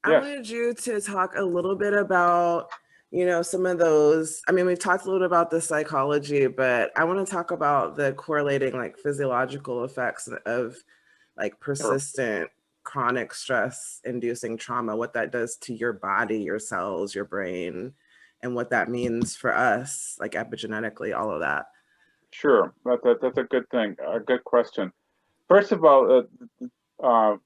S1: I wanted you to talk a little bit about, you know, some of those. I mean, we've talked a little bit about the psychology, but I want to talk about the correlating like physiological effects of like persistent chronic stress inducing trauma, what that does to your body, your cells, your brain, and what that means for us, like epigenetically, all of that.
S4: Sure, that's a good thing, a good question. First of all, I'll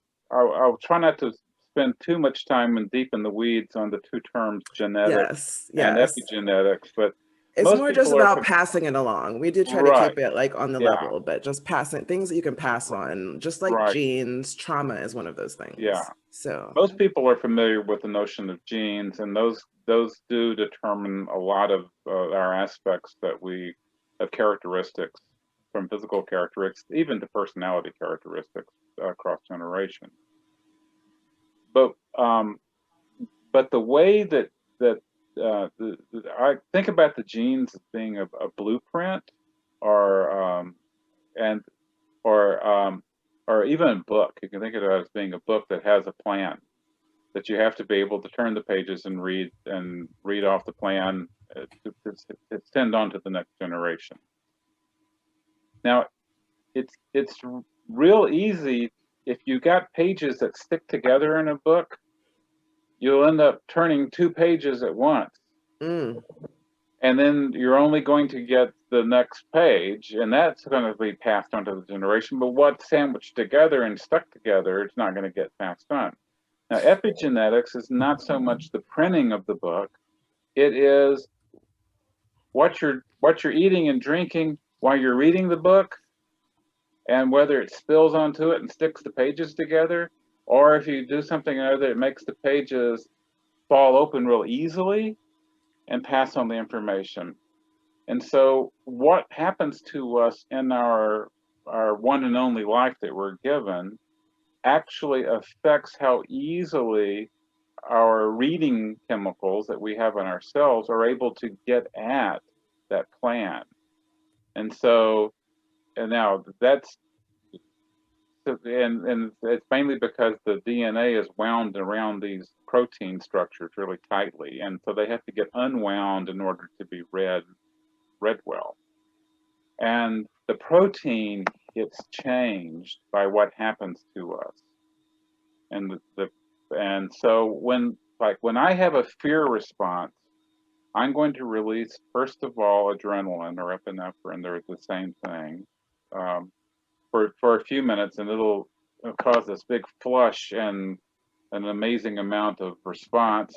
S4: try not to spend too much time and deep in the weeds on the two terms genetics and epigenetics, but
S1: it's more just about passing it along. We do try to keep it like on the level, but just passing things that you can pass on, just like genes. Trauma is one of those things. Yeah. So
S4: most people are familiar with the notion of genes, and those do determine a lot of our aspects that we have, characteristics, from physical characteristics, even to personality characteristics across generations. But the way that I think about the genes as being a blueprint, or even a book. You can think of it as being a book that has a plan that you have to be able to turn the pages and read off the plan to extend on to the next generation. Now, it's real easy if you got pages that stick together in a book. You'll end up turning 2 pages at once. And then you're only going to get the next page, and that's going to be passed on to the generation. But what's sandwiched together and stuck together, it's not going to get passed on. Now, epigenetics is not so much the printing of the book; it is what you're eating and drinking while you're reading the book, and whether it spills onto it and sticks the pages together, or if you do something or other, it makes the pages fall open real easily and pass on the information. And so what happens to us in our one and only life that we're given actually affects how easily our reading chemicals that we have in our cells are able to get at that plan. And so, and now that's, and it's mainly because the DNA is wound around these protein structures really tightly, and so they have to get unwound in order to be read well. And the protein gets changed by what happens to us. And so when I have a fear response, I'm going to release, first of all, adrenaline or epinephrine. They're the same thing. For a few minutes, and it'll cause this big flush and an amazing amount of response.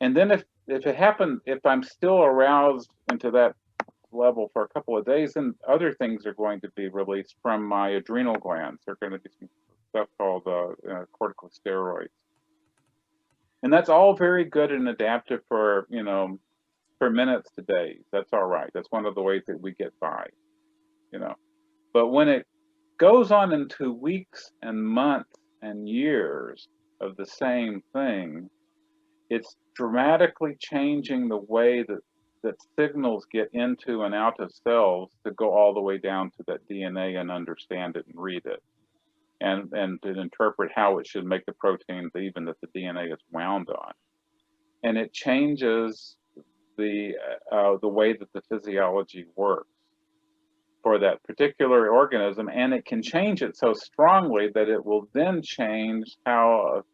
S4: And then if it happened, if I'm still aroused into that level for a couple of days, then other things are going to be released from my adrenal glands. There's going to be some stuff called corticosteroids. And that's all very good and adaptive for, you know, for minutes to days. That's all right. That's one of the ways that we get by, you know. But when it goes on into weeks and months and years of the same thing, it's dramatically changing the way that signals get into and out of cells to go all the way down to that DNA and understand it and read it, and to interpret how it should make the proteins even that the DNA is wound on. And it changes the way that the physiology works for that particular organism, and it can change it so strongly that it will then change how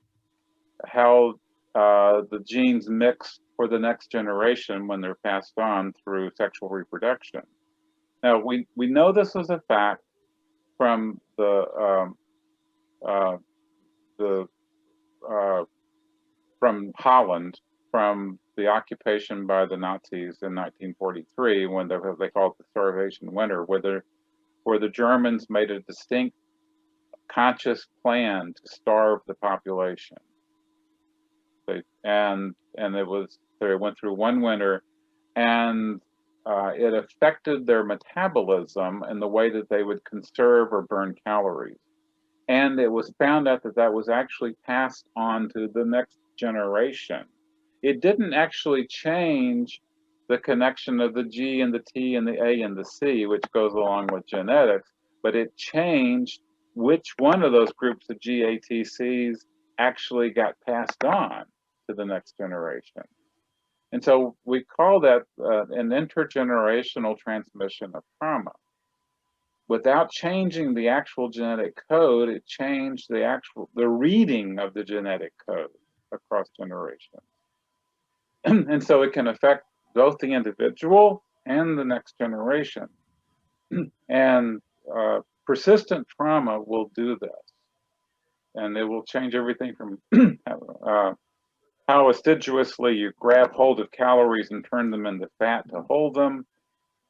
S4: the genes mix for the next generation when they're passed on through sexual reproduction. Now we know this is a fact from from Holland, from the occupation by the Nazis in 1943, when they called it the Starvation Winter, where the Germans made a distinct, conscious plan to starve the population. They went through one winter, and it affected their metabolism and the way that they would conserve or burn calories. And it was found out that that was actually passed on to the next generation. It didn't actually change the connection of the G and the T and the A and the C, which goes along with genetics, but it changed which one of those groups of GATCs actually got passed on to the next generation. And so we call that an intergenerational transmission of trauma. Without changing the actual genetic code, it changed the reading of the genetic code across generations. And so it can affect both the individual and the next generation. And persistent trauma will do this. And it will change everything from how assiduously you grab hold of calories and turn them into fat to hold them,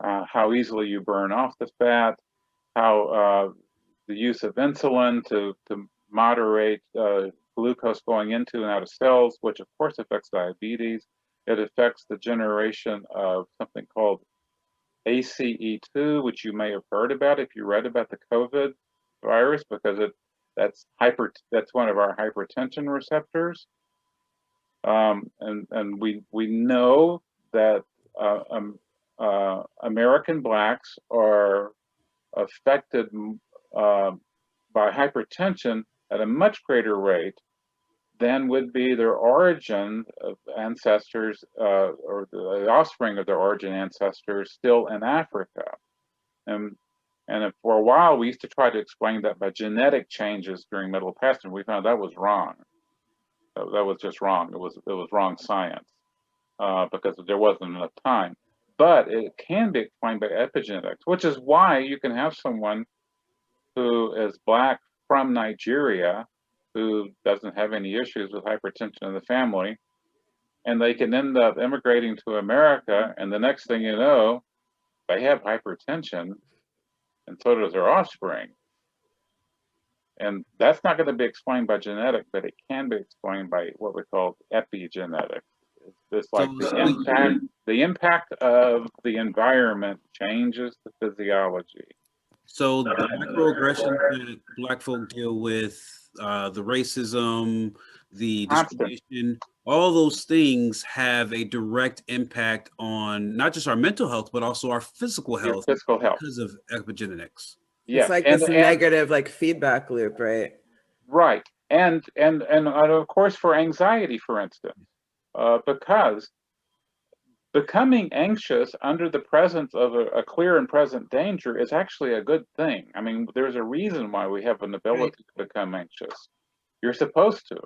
S4: how easily you burn off the fat, how the use of insulin to moderate glucose going into and out of cells, which of course affects diabetes. It affects the generation of something called ACE2, which you may have heard about if you read about the COVID virus, because that's one of our hypertension receptors. And we know that American Blacks are affected by hypertension at a much greater rate than would be their origin of ancestors or the offspring of their origin ancestors still in Africa. And for a while, we used to try to explain that by genetic changes during Middle Passage, and we found that was wrong. That was just wrong. It was wrong science because there wasn't enough time. But it can be explained by epigenetics, which is why you can have someone who is Black from Nigeria who doesn't have any issues with hypertension in the family, and they can end up immigrating to America, and the next thing you know, they have hypertension, and so does their offspring. And that's not going to be explained by genetic, but it can be explained by what we call epigenetics. It's like the impact of the environment changes the physiology.
S2: So the microaggressions that Black folk deal with, the racism, the discrimination, all those things have a direct impact on not just our mental health, but also our physical health, because of epigenetics.
S1: Yes. It's like this negative like feedback loop, right?
S4: Right. And of course for anxiety, for instance, because becoming anxious under the presence of a clear and present danger is actually a good thing. I mean, there's a reason why we have an ability to become anxious. You're supposed to.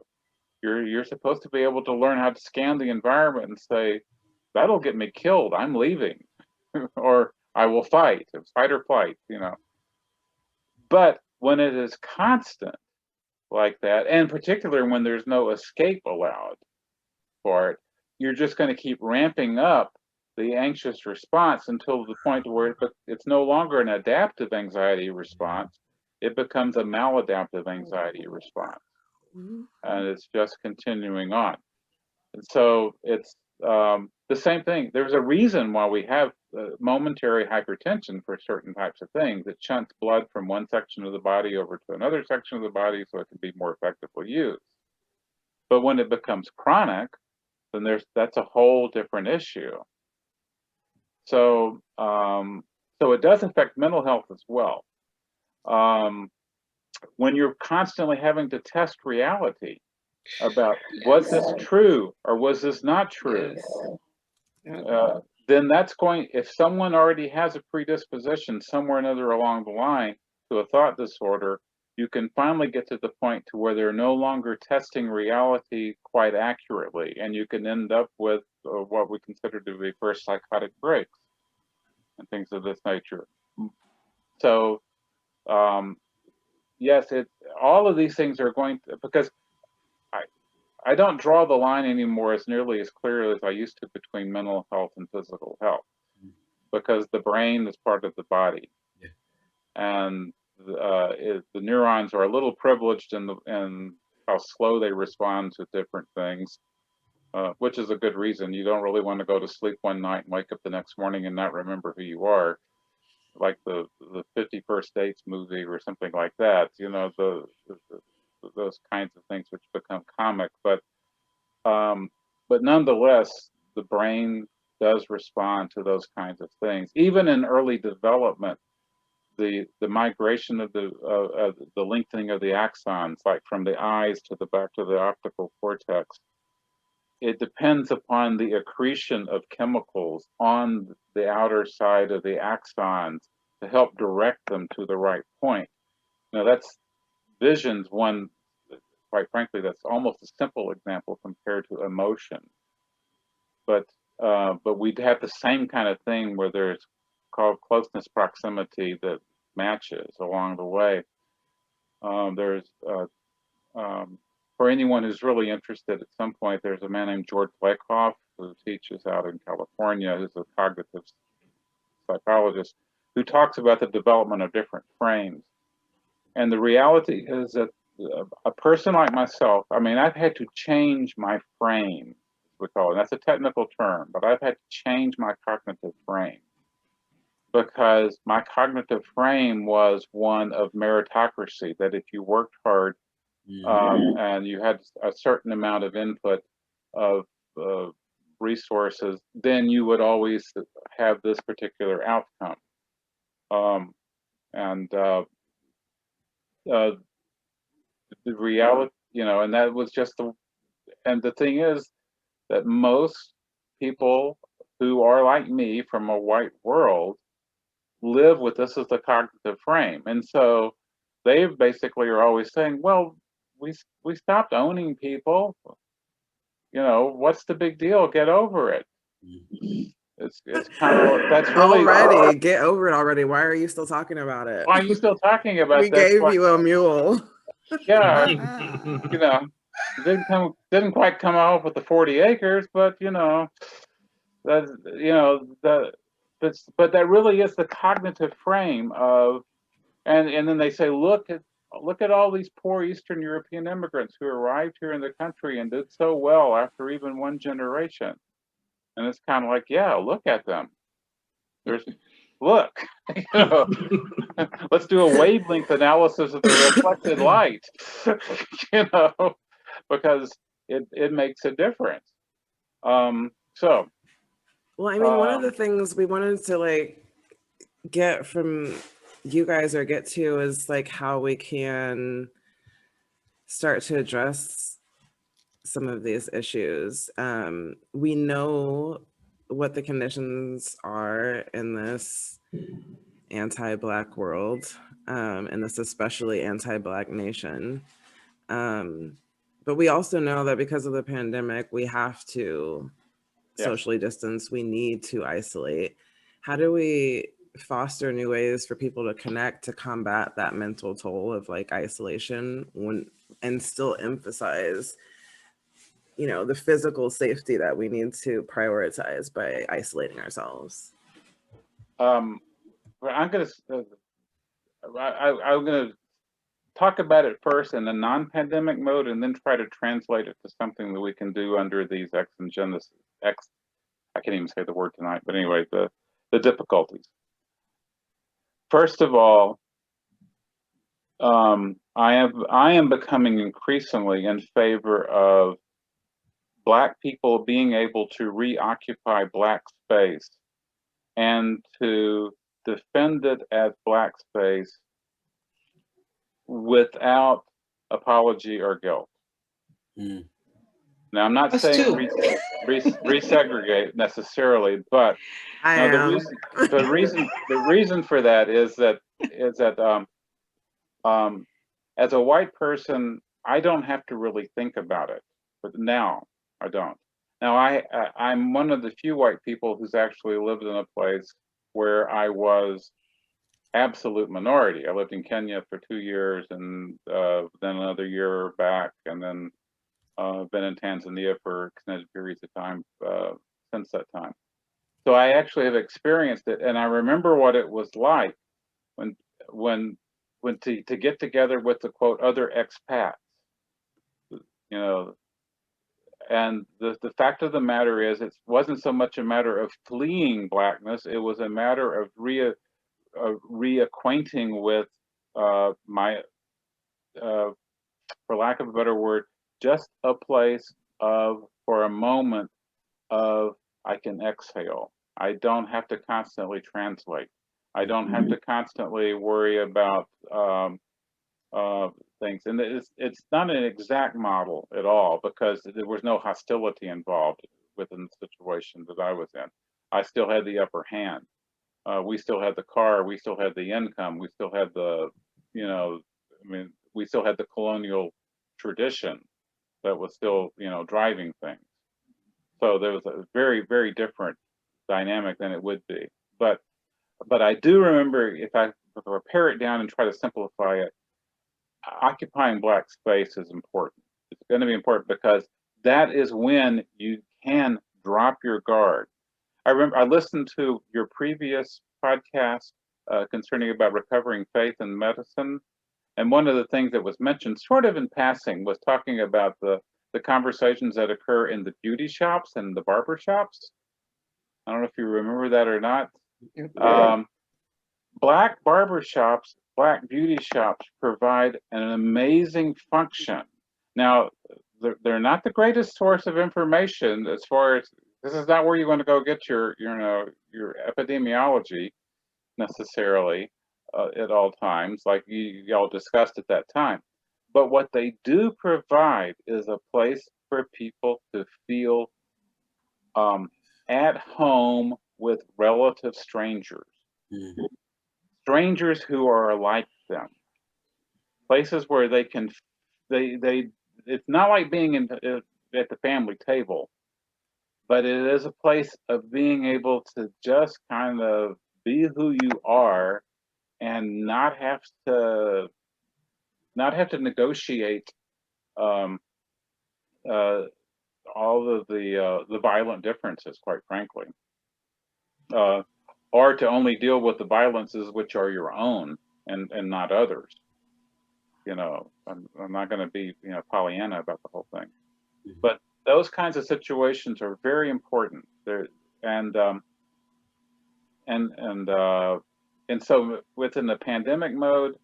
S4: You're supposed to be able to learn how to scan the environment and say, that'll get me killed, I'm leaving, or I will fight. It's fight or flight, you know. But when it is constant like that, and particularly when there's no escape allowed for it, you're just going to keep ramping up the anxious response until the point where it's no longer an adaptive anxiety response. It becomes a maladaptive anxiety response. And it's just continuing on. And so it's the same thing. There's a reason why we have momentary hypertension for certain types of things. It shunts blood from one section of the body over to another section of the body so it can be more effectively used. But when it becomes chronic, then that's a whole different issue. So, so it does affect mental health as well. When you're constantly having to test reality about was this true or was this not true, then that's going, if someone already has a predisposition somewhere or another along the line to a thought disorder, you can finally get to the point to where they're no longer testing reality quite accurately, and you can end up with what we consider to be first psychotic breaks and things of this nature. So yes, all of these things are going to, because I don't draw the line anymore as nearly as clearly as I used to between mental health and physical health, because the brain is part of the body, and the neurons are a little privileged in how slow they respond to different things, which is a good reason. You don't really want to go to sleep one night and wake up the next morning and not remember who you are, like the 50 First Dates movie or something like that. You know, those kinds of things which become comic, but nonetheless, the brain does respond to those kinds of things. Even in early development, the migration of the lengthening of the axons, like from the eyes to the back to the optical cortex, it depends upon the accretion of chemicals on the outer side of the axons to help direct them to the right point. Now that's vision's one, quite frankly, that's almost a simple example compared to emotion. But we'd have the same kind of thing where there's called closeness proximity that matches along the way. For anyone who's really interested, at some point, there's a man named George Lakoff who teaches out in California, who's a cognitive psychologist, who talks about the development of different frames. And the reality is that a person like myself, I mean, I've had to change my frame, as we call it. That's a technical term, but I've had to change my cognitive frame, because my cognitive frame was one of meritocracy, that if you worked hard and you had a certain amount of input of resources, then you would always have this particular outcome. The reality, you know, and that was just and the thing is that most people who are like me from a white world live with this as the cognitive frame. And so they basically are always saying, well, we stopped owning people. You know, what's the big deal? Get over it. It's kind of, that's really
S1: already, get over it already. Why are you still talking about it?
S4: Why are you still talking about
S1: we
S4: this?
S1: gave you a mule.
S4: Yeah, you know, didn't quite come out with the 40 acres, but you know, that, you know, but that really is the cognitive frame of, and then they say, look at all these poor Eastern European immigrants who arrived here in the country and did so well after even one generation. And it's kind of like, yeah, look at them. Look, you know, let's do a wavelength analysis of the reflected light, you know, because it makes a difference. So.
S1: Well, I mean, one of the things we wanted to like get from you guys or get to is like how we can start to address some of these issues. We know what the conditions are in this anti-Black world, and this especially anti-Black nation. But we also know that because of the pandemic, we have to socially distance, we need to isolate. How do we foster new ways for people to connect to combat that mental toll of like isolation and still emphasize, you know, the physical safety that we need to prioritize by isolating ourselves.
S4: I'm going to talk about it first in the non-pandemic mode, and then try to translate it to something that we can do under these I can't even say the word tonight, but anyway, the difficulties. First of all, I am becoming increasingly in favor of Black people being able to reoccupy Black space and to defend it as Black space without apology or guilt.
S2: Mm.
S4: Now, I'm not saying resegregate necessarily, but the reason for that is that as a white person, I don't have to really think about it, but now I don't. Now I'm one of the few white people who's actually lived in a place where I was absolute minority. I lived in Kenya for 2 years, and then another year back, and then been in Tanzania for extended periods of time since that time. So I actually have experienced it, and I remember what it was like when to get together with the quote other expats, you know. And the fact of the matter is, it wasn't so much a matter of fleeing Blackness; it was a matter of reacquainting with my, for lack of a better word, just a place of, for a moment, of I can exhale. I don't have to constantly translate. I don't have to constantly worry about things. And it's not an exact model at all, because there was no hostility involved within the situation that I was in. I still had the upper hand. We still had the car. We still had the income. We still had the, you know, I mean, we still had the colonial tradition that was still, you know, driving things. So there was a very, very different dynamic than it would be. But I do remember, if I pare it down and try to simplify it, occupying Black space is important. It's going to be important because that is when you can drop your guard. I remember I listened to your previous podcast concerning about recovering faith in medicine. And one of the things that was mentioned sort of in passing was talking about the conversations that occur in the beauty shops and the barber shops. I don't know if you remember that or not. Black barber shops, Black beauty shops provide an amazing function. Now, they're not the greatest source of information as far as, this is not where you want to go get your epidemiology necessarily at all times, like y'all discussed at that time. But what they do provide is a place for people to feel at home with relative strangers. Mm-hmm. Strangers who are like them. Places where they can, it's not like being at the family table, but it is a place of being able to just kind of be who you are and not have to negotiate all of the violent differences, quite frankly, or to only deal with the violences which are your own and not others. You know, I'm not going to be, you know, Pollyanna about the whole thing, but those kinds of situations are very important. And so within the pandemic mode,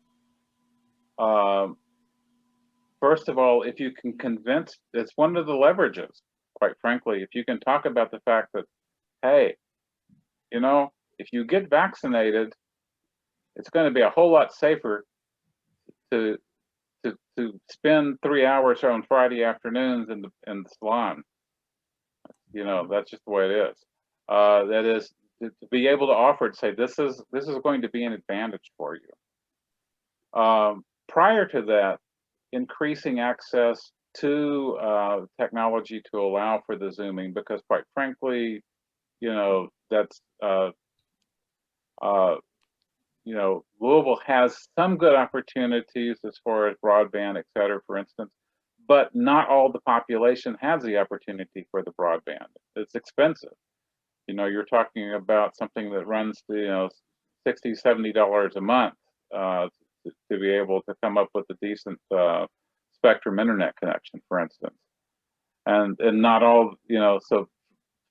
S4: first of all, if you can convince, it's one of the leverages, quite frankly, if you can talk about the fact that, hey, you know, if you get vaccinated, it's going to be a whole lot safer to spend 3 hours on Friday afternoons in the salon. You know, that's just the way it is. That is, to be able to offer it, say this is going to be an advantage for you. Prior to that, increasing access to technology to allow for the Zooming, because quite frankly, you know, that's you know, Louisville has some good opportunities as far as broadband, et cetera, for instance, but not all the population has the opportunity for the broadband. It's expensive. You know, you're talking about something that runs to, you know, $60, $70 a month to be able to come up with a decent Spectrum internet connection, for instance. And not all, you know, so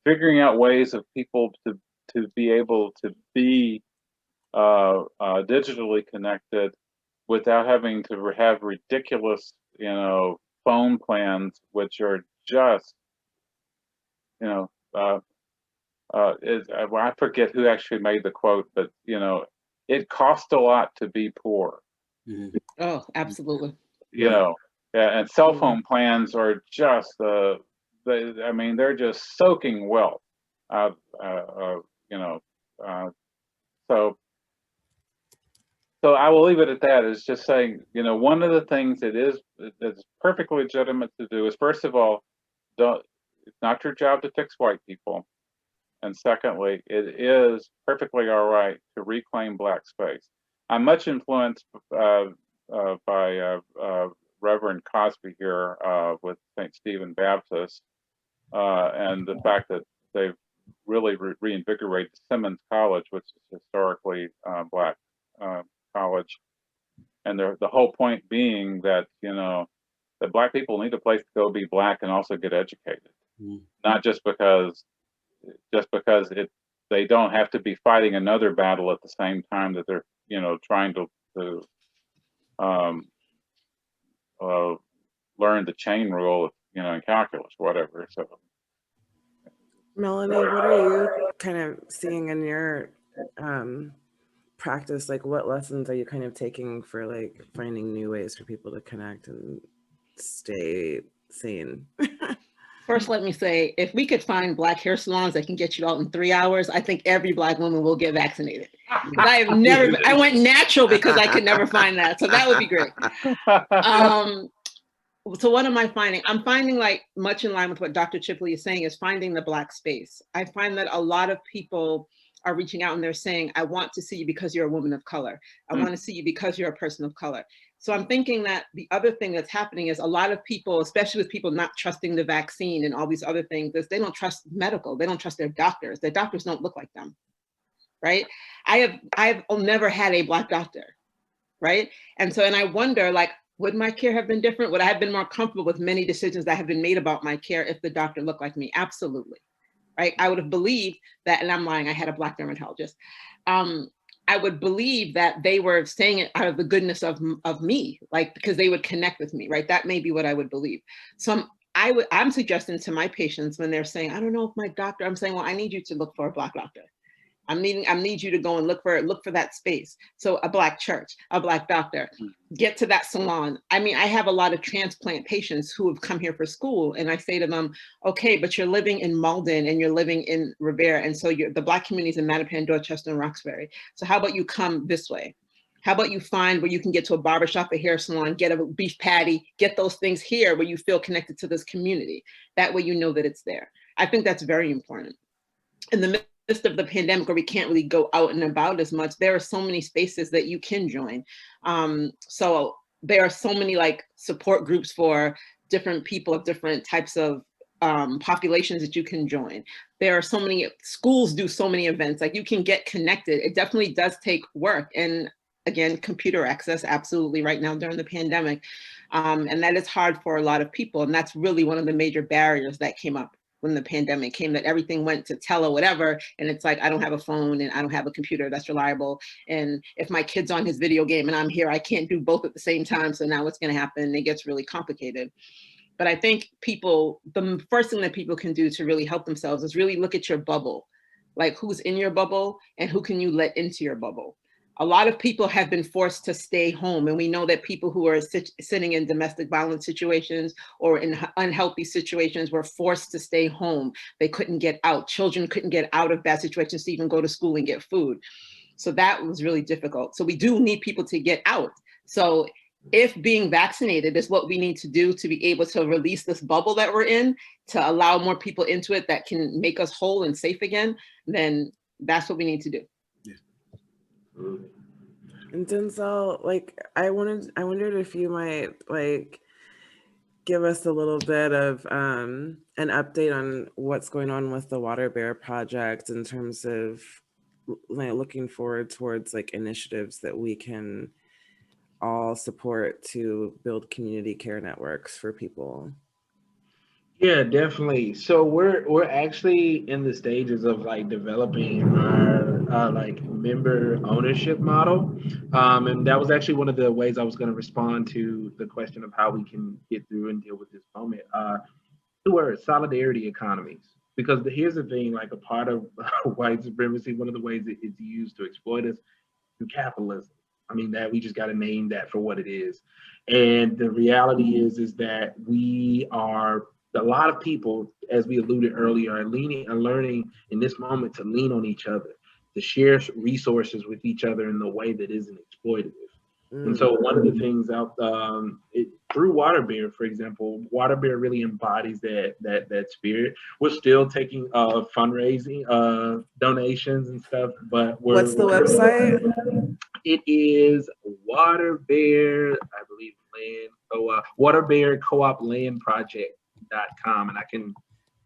S4: figuring out ways of people to be able to be digitally connected without having to have ridiculous, you know, phone plans, which are just, you know, I forget who actually made the quote, but you know, it costs a lot to be poor.
S2: Mhm.
S3: Oh, absolutely.
S4: You know, and cell phone plans are just I mean, they're just soaking wealth. You know, so I will leave it at that. Is just saying, you know, one of the things that's perfectly legitimate to do is, first of all, it's not your job to fix white people. And secondly, it is perfectly all right to reclaim Black space. I'm much influenced by Reverend Cosby here with St. Stephen Baptist and the fact that they've really reinvigorated Simmons College, which is historically Black college. And the whole point being that, you know, that Black people need a place to go be Black and also get educated. Not just because they don't have to be fighting another battle at the same time that they're, you know, trying to learn the chain rule, you know, in calculus, whatever. So,
S1: Melanie, what are you kind of seeing in your practice? Like, what lessons are you kind of taking for like finding new ways for people to connect and stay sane?
S3: First, let me say, if we could find Black hair salons that can get you out in 3 hours, I think every Black woman will get vaccinated. But I went natural because I could never find that. So that would be great. So what am I finding? I'm finding, like, much in line with what Dr. Chipley is saying, is finding the Black space. I find that a lot of people are reaching out and they're saying, I want to see you because you're a woman of color. I want to see you because you're a person of color. So I'm thinking that the other thing that's happening is a lot of people, especially with people not trusting the vaccine and all these other things, is they don't trust medical. They don't trust their doctors. Their doctors don't look like them, right? I've never had a Black doctor, right? And I wonder, like, would my care have been different? Would I have been more comfortable with many decisions that have been made about my care if the doctor looked like me? Absolutely, right? I would have believed that, and I'm lying, I had a Black dermatologist. I would believe that they were saying it out of the goodness of me, like, because they would connect with me, right? That may be what I would believe. So I'm suggesting to my patients when they're saying, I don't know if my doctor, I'm saying, well, I need you to look for a Black doctor. I need you to go and look for that space. So a Black church, a Black doctor, get to that salon. I mean, I have a lot of transplant patients who have come here for school, and I say to them, okay, but you're living in Malden and you're living in Revere, and so the Black communities in Mattapan, Dorchester, and Roxbury. So how about you come this way? How about you find where you can get to a barbershop, a hair salon, get a beef patty, get those things here where you feel connected to this community. That way you know that it's there. I think that's very important. In the midst of the pandemic, where we can't really go out and about as much, there are so many spaces that you can join. So there are so many, like, support groups for different people of different types of populations that you can join. There are so many schools do so many events, like, you can get connected. It definitely does take work. And again, computer access, absolutely, right now during the pandemic. And that is hard for a lot of people. And that's really one of the major barriers that came up when the pandemic came, that everything went to tele whatever. And it's like, I don't have a phone and I don't have a computer that's reliable. And if my kid's on his video game and I'm here, I can't do both at the same time. So now what's gonna happen? It gets really complicated. But I think the first thing that people can do to really help themselves is really look at your bubble. Like, who's in your bubble and who can you let into your bubble? A lot of people have been forced to stay home. And we know that people who are sitting in domestic violence situations or in unhealthy situations were forced to stay home. They couldn't get out. Children couldn't get out of bad situations to even go to school and get food. So that was really difficult. So we do need people to get out. So if being vaccinated is what we need to do to be able to release this bubble that we're in, to allow more people into it that can make us whole and safe again, then that's what we need to do.
S5: Absolutely.
S1: And Denzel, like, I wondered if you might like give us a little bit of an update on what's going on with the Water Bear project in terms of like looking forward towards like initiatives that we can all support to build community care networks for people.
S5: Yeah, definitely. So we're actually in the stages of like developing our like member ownership model, and that was actually one of the ways I was going to respond to the question of how we can get through and deal with this moment. Two words: solidarity economies. Because here's the thing: like a part of white supremacy, one of the ways it's used to exploit us through capitalism. I mean that we just got to name that for what it is. And the reality is that we are a lot of people, as we alluded earlier, are learning in this moment to lean on each other, to share resources with each other in the way that isn't exploitative. And so one of the things out through Water Bear, for example, Water Bear really embodies that spirit. We're still taking fundraising donations and stuff, but
S1: What's the website?
S5: it is Water Bear, I believe, Water Bear Co-op Land Project.com, and I can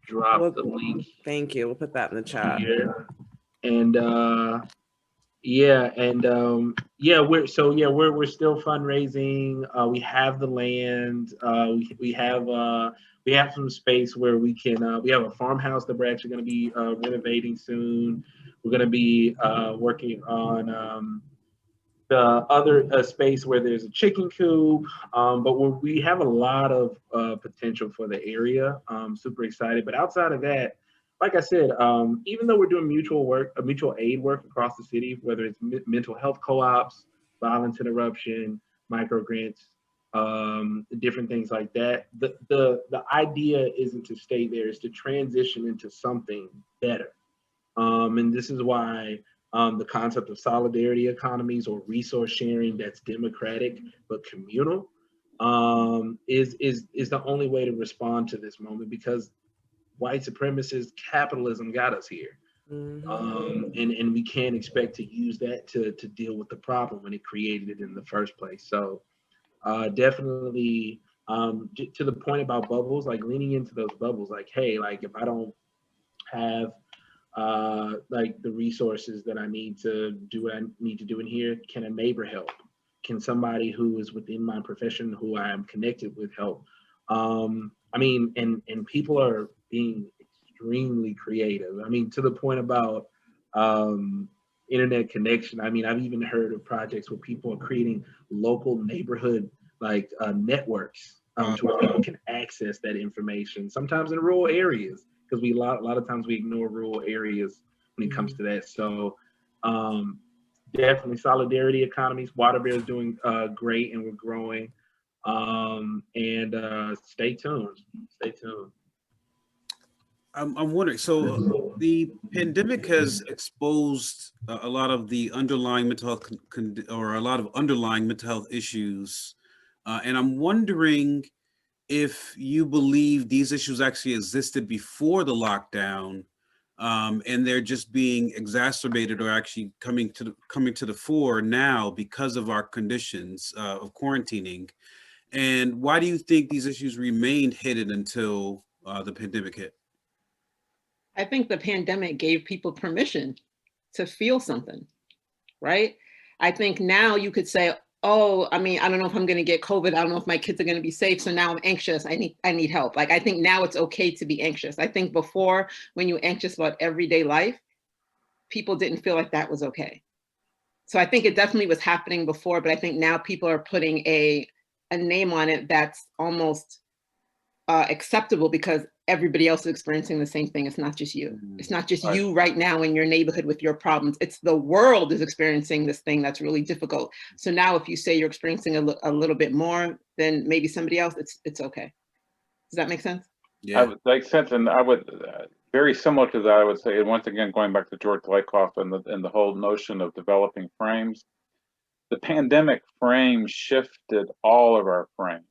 S5: drop the link.
S1: Thank you. We'll put that in the chat.
S5: Here. And we're still fundraising. We have the land. We have some space where we can. We have a farmhouse that we're actually going to be renovating soon. We're going to be working on the other space where there's a chicken coop, but we have a lot of potential for the area. I'm super excited. But outside of that, like I said, even though we're doing mutual aid work across the city, whether it's mental health co-ops, violence interruption, micro grants, different things like that, the idea isn't to stay there; it's to transition into something better. And this is why the concept of solidarity economies or resource sharing that's democratic but communal is the only way to respond to this moment, because white supremacist capitalism got us here. And we can't expect to use that to deal with the problem when it created it in the first place. So definitely to the point about bubbles, like leaning into those bubbles, like, hey, like if I don't have like the resources that I need to do what I need to do in here, can a neighbor help? Can somebody who is within my profession, who I am connected with, help? I mean, and people are being extremely creative. I mean, to the point about internet connection. I mean, I've even heard of projects where people are creating local neighborhood like networks to where people can access that information, sometimes in rural areas, because a lot of times we ignore rural areas when it comes to that. So definitely solidarity economies. Water Bear is doing great, and we're growing. Stay tuned. Stay tuned.
S2: I'm wondering, so the pandemic has exposed a lot of the underlying mental health or a lot of underlying mental health issues. And I'm wondering if you believe these issues actually existed before the lockdown, and they're just being exacerbated or actually coming to the fore now because of our conditions of quarantining. And why do you think these issues remained hidden until the pandemic hit?
S3: I think the pandemic gave people permission to feel something, right? I think now you could say, oh, I mean, I don't know if I'm going to get COVID. I don't know if my kids are going to be safe. So now I'm anxious. I need help. Like, I think now it's okay to be anxious. I think before, when you're anxious about everyday life, people didn't feel like that was okay. So I think it definitely was happening before, but I think now people are putting a name on it that's almost acceptable because everybody else is experiencing the same thing. It's not just you. It's not just you right now in your neighborhood with your problems. It's the world is experiencing this thing that's really difficult. So now if you say you're experiencing a little bit more than maybe somebody else, it's okay. Does that make sense?
S2: Yeah.
S4: That makes sense. And I would, very similar to that, I would say, and once again, going back to George Lakoff and the whole notion of developing frames, the pandemic frame shifted all of our frames.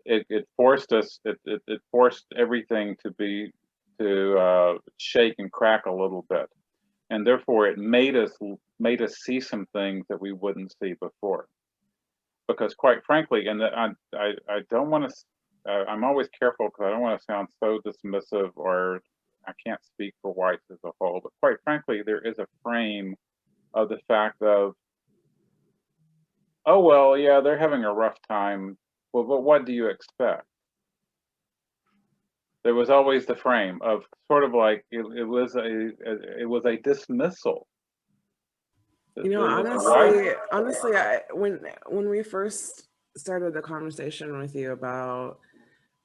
S4: It forced us, it forced everything to shake and crack a little bit. and therefore it made us see some things that we wouldn't see before. Because quite frankly, and I don't want to, I'm always careful because I don't want to sound so dismissive, or I can't speak for whites as a whole, but quite frankly, there is a frame of the fact of, oh, well, yeah, they're having a rough time. Well, but what do you expect? There was always the frame of sort of like it was a dismissal.
S1: You know, honestly, when we first started the conversation with you about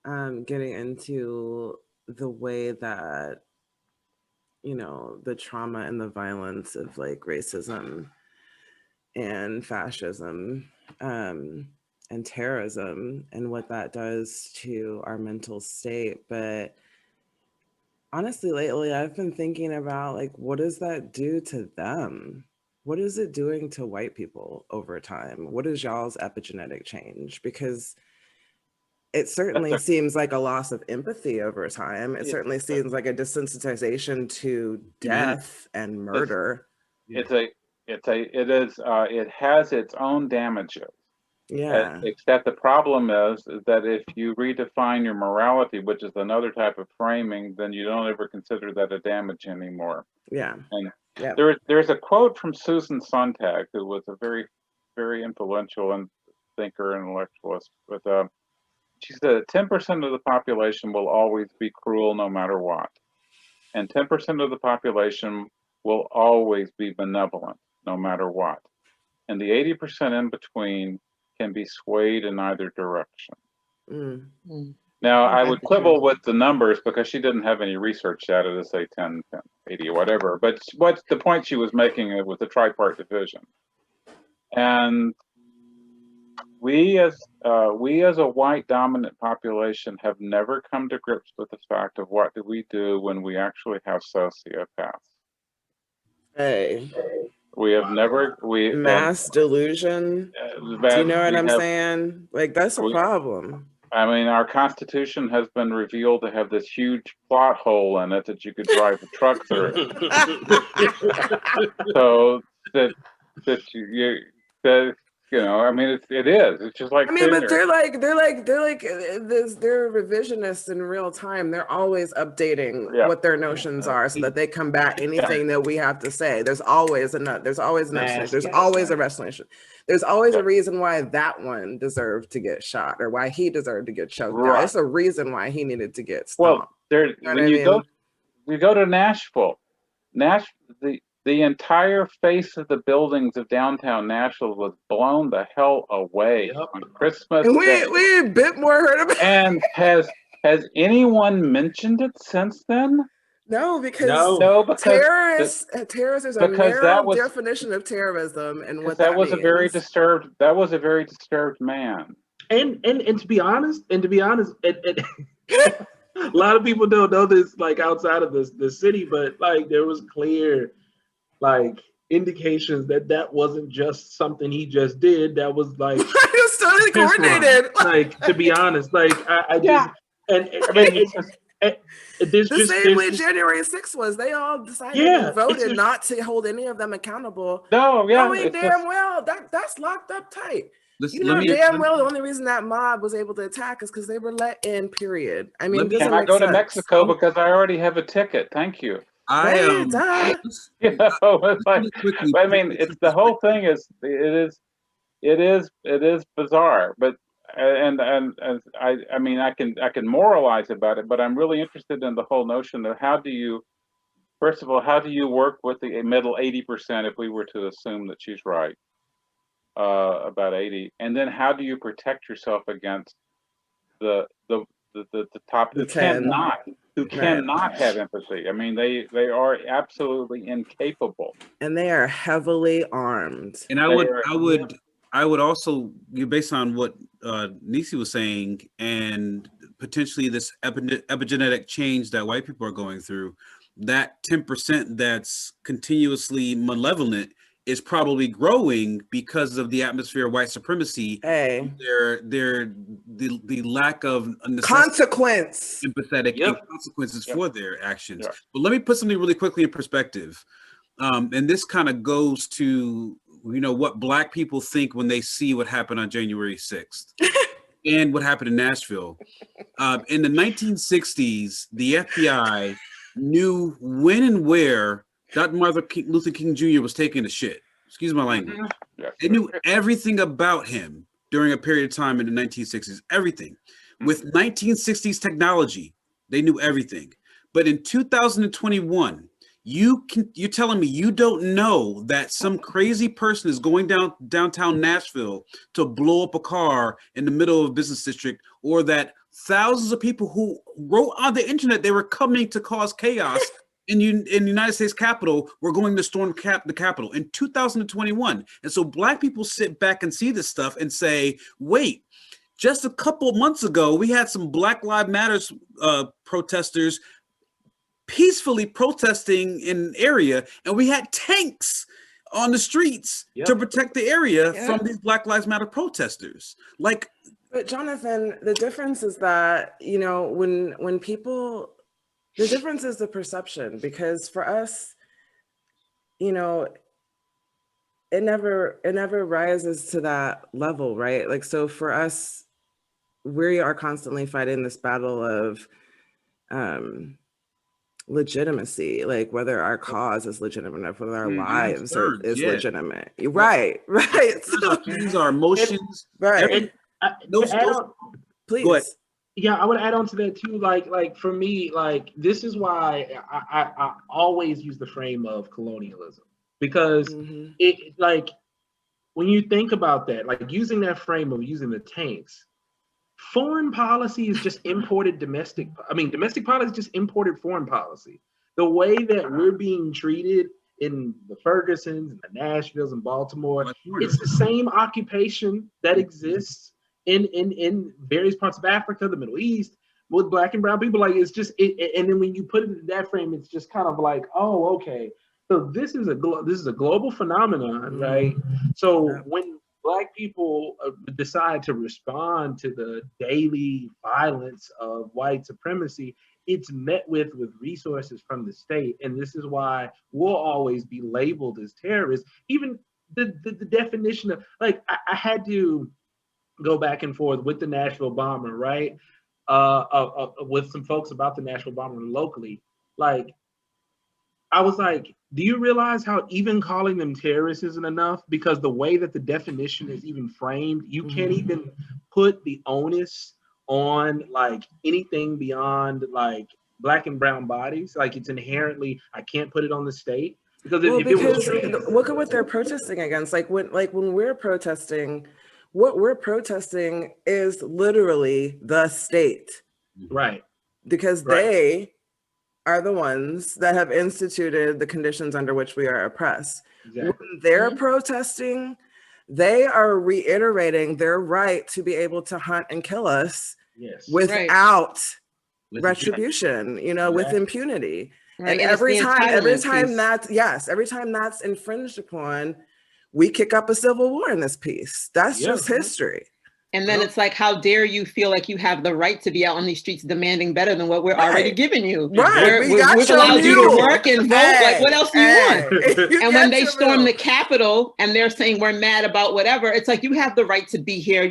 S1: getting into the way that, you know, the trauma and the violence of like racism and fascism and terrorism and what that does to our mental state. But honestly, lately, I've been thinking about like, what does that do to them? What is it doing to white people over time? What is y'all's epigenetic change? Because it certainly seems like a loss of empathy over time. It certainly seems like a desensitization to death and murder.
S4: It has its own damages.
S1: Yeah.
S4: Except the problem is that if you redefine your morality, which is another type of framing, then you don't ever consider that a damage anymore.
S1: Yeah.
S4: And
S1: yeah.
S4: There's a quote from Susan Sontag, who was a very, very influential thinker and intellectualist. But she said 10% of the population will always be cruel no matter what. And 10% of the population will always be benevolent no matter what. And the 80% in between can be swayed in either direction. Now, I would quibble with the numbers because she didn't have any research data to say 10, 10, 80, or whatever. But what's the point she was making was the tripart division. And we as a white dominant population have never come to grips with the fact of what do we do when we actually have sociopaths.
S1: Hey.
S4: We have never,
S1: mass delusion. Do you know what I'm saying? Like, that's a problem.
S4: I mean, our Constitution has been revealed to have this huge plot hole in it that you could drive a truck through. So you know, I mean, it is. It's just like.
S1: I mean, but they're revisionists in real time. They're always updating what their notions are so that they combat anything that we have to say. There's always an explanation. There's always a explanation. There's always a reason why that one deserved to get shot or why he deserved to get choked out. There's a reason why he needed to get stomped.
S4: Well, when you go to Nashville, the entire face of the buildings of downtown Nashville was blown the hell away on Christmas Day.
S1: We a bit more heard about it.
S4: And has anyone mentioned it since then?
S1: No, because terrorists is a narrow definition of terrorism, and what that
S4: was a very disturbed. That was a very disturbed man.
S5: And to be honest, a lot of people don't know this, like outside of the city, but like there was clear, like indications that wasn't just something he just did. That was like
S1: it was totally coordinated.
S5: Like to be honest, like I just
S1: the same way January 6th was. They all decided and voted not to hold any of them accountable. Knowing damn well that's locked up tight. Damn well the only reason that mob was able to attack is because they were let in. Period. I mean,
S4: can I go to Mexico because I already have a ticket? Thank you.
S1: I
S4: mean, it's the whole thing it is bizarre, but I mean, I can moralize about it, but I'm really interested in the whole notion of how do you work with the middle 80% if we were to assume that she's right, about 80, and then how do you protect yourself against the top who cannot have empathy? I mean, they are absolutely incapable,
S1: and they are heavily armed.
S2: And I would also, based on what Neecey was saying, and potentially this epigenetic change that white people are going through, that 10% that's continuously malevolent is probably growing because of the atmosphere of white supremacy. The lack of
S1: consequence,
S2: empathetic and consequences for their actions. But let me put something really quickly in perspective. And this kind of goes to, what Black people think when they see what happened on January 6th and what happened in Nashville. In the 1960s, the FBI knew when and where Dr. Martin Luther King Jr. was taking a shit. Excuse my language.
S4: Yes.
S2: They knew everything about him during a period of time in the 1960s, everything. With 1960s technology, they knew everything. But in 2021, you're telling me you don't know that some crazy person is going downtown Nashville to blow up a car in the middle of a business district, or that thousands of people who wrote on the internet they were coming to cause chaos in the United States Capitol were going to storm the Capitol in 2021. And so Black people sit back and see this stuff and say, wait, just a couple of months ago, we had some Black Lives Matter protesters peacefully protesting in an area, and we had tanks on the streets to protect the area from these Black Lives Matter protesters.
S1: But Jonathan, the difference is that, when people, the difference is the perception, because for us, it never rises to that level, right? Like, so for us, we are constantly fighting this battle of legitimacy, like whether our cause is legitimate, whether our lives is legitimate. Right.
S2: These are emotions.
S1: Right. Please.
S5: Yeah, I would add on to that too. Like for me, this is why I always use the frame of colonialism, because it, when you think about that, using that frame of using the tanks, foreign policy is just imported domestic policy is just imported foreign policy. The way that we're being treated in the Fergusons and the Nashvilles and Baltimore, it's the same occupation that exists in various parts of Africa, the Middle East, with Black and brown people. It's just and then when you put it in that frame, it's just kind of like, oh, okay, so this is a global phenomenon, right? So when Black people decide to respond to the daily violence of white supremacy, it's met with resources from the state. And this is why we'll always be labeled as terrorists. Even the definition of, I had to go back and forth with the Nashville bomber, right? With some folks about the Nashville bomber locally. I was like, do you realize how even calling them terrorists isn't enough? Because the way that the definition is even framed, you can't even put the onus on anything beyond Black and brown bodies. It's inherently, I can't put it on the state. Because
S1: look at what they're protesting against. When we're protesting, what we're protesting is literally the state.
S5: Right.
S1: Because they are the ones that have instituted the conditions under which we are oppressed. Exactly. When they're protesting, they are reiterating their right to be able to hunt and kill us without retribution, with impunity. Right. And every time that's infringed upon, we kick up a civil war in this piece. That's just history.
S3: And then it's like, how dare you feel like you have the right to be out on these streets demanding better than what we're already giving you?
S1: Right.
S3: We've allowed you to work and vote. What else do you want? And when they storm the Capitol and they're saying we're mad about whatever, it's like, you have the right to be here.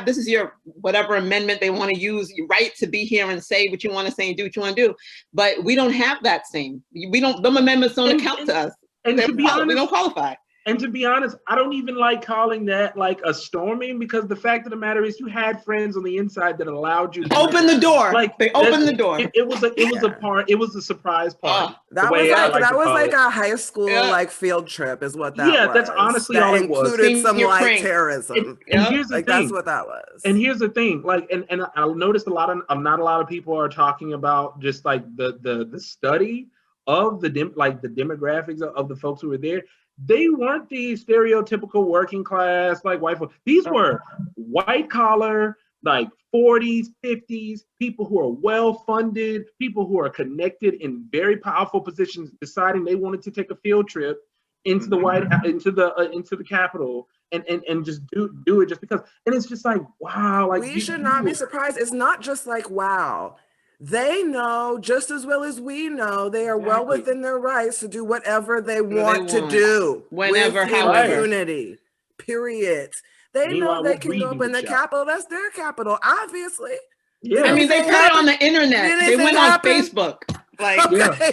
S3: This is your whatever amendment they want to use, your right to be here and say what you want to say and do what you want to do. But we don't have that same. Them amendments don't account to us.
S5: And to be honest,
S3: we don't qualify.
S5: And to be honest, I don't even like calling that a storming, because the fact of the matter is you had friends on the inside that allowed you to
S3: open the door. They opened the door.
S5: It was a surprise party.
S1: That was like a high school field trip is what that was.
S5: Yeah, that's honestly all it was.
S1: Included some light terrorism.
S5: And here's the thing.
S1: That's what that was.
S5: And here's the thing, and I noticed not a lot of people are talking about just the study of the demographics of the folks who were there. They weren't the stereotypical working class white folks. These were white collar, 40s, 50s, people who are well funded, people who are connected in very powerful positions, deciding they wanted to take a field trip into the into the Capitol and just do it just because. And it's just wow.
S1: We should not be surprised. It's not just wow. They know just as well as we know they are well
S5: Exactly.
S1: within their rights to do whatever they
S3: they
S1: want to
S3: want.
S1: do.
S3: Whenever,
S1: with
S3: however.
S1: impunity. Period. They
S5: Meanwhile,
S1: know they
S5: we're
S1: can go up
S5: breathing
S1: in
S5: the
S1: the
S5: shot.
S1: Capitol. That's their capital, obviously.
S5: Yeah.
S3: I mean, they
S1: Anything
S3: put it on
S1: happen-
S3: the internet. They
S1: anything
S3: went on
S1: happen?
S3: Facebook. Like,
S5: Yeah.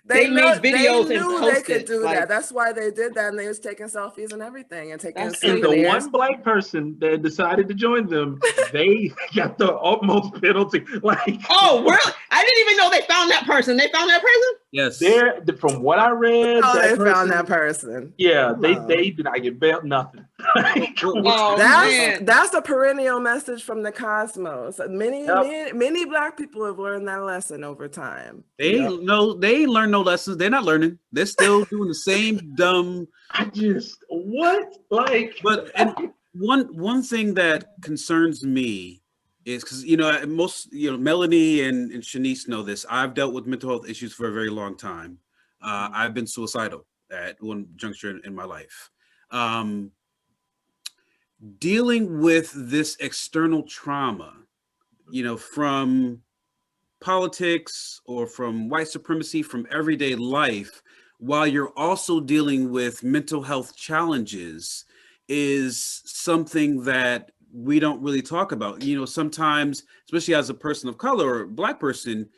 S3: They made videos
S1: they
S3: and
S1: knew they could
S3: posted,
S1: do
S3: like-
S1: that. That's why they did that, and they was taking selfies and everything, and taking
S3: That's
S5: And the
S1: souvenirs.
S5: one black person that decided to join them, they got the utmost penalty. Like,
S3: oh, really? I didn't even know they found that person. They found that person?
S2: Yes.
S5: they're from what I read,
S1: Oh,
S5: that
S1: they
S5: person,
S1: found that person.
S5: Yeah, they
S1: No.
S5: did not get bailed, nothing. Like,
S3: Oh, man.
S1: That's a perennial message from the cosmos. Many
S5: Yep.
S1: many black people have learned that lesson over time.
S2: They ain't learned no lessons. They're not learning. They're still doing the same dumb.
S5: I just, what? Like,
S2: But and one thing that concerns me is because most Melanie and Shanice know this. I've dealt with mental health issues for a very long time. I've been suicidal at one juncture in my life. Dealing with this external trauma, from politics or from white supremacy, from everyday life, while you're also dealing with mental health challenges, is something that we don't really talk about. Sometimes, especially as a person of color or Black person,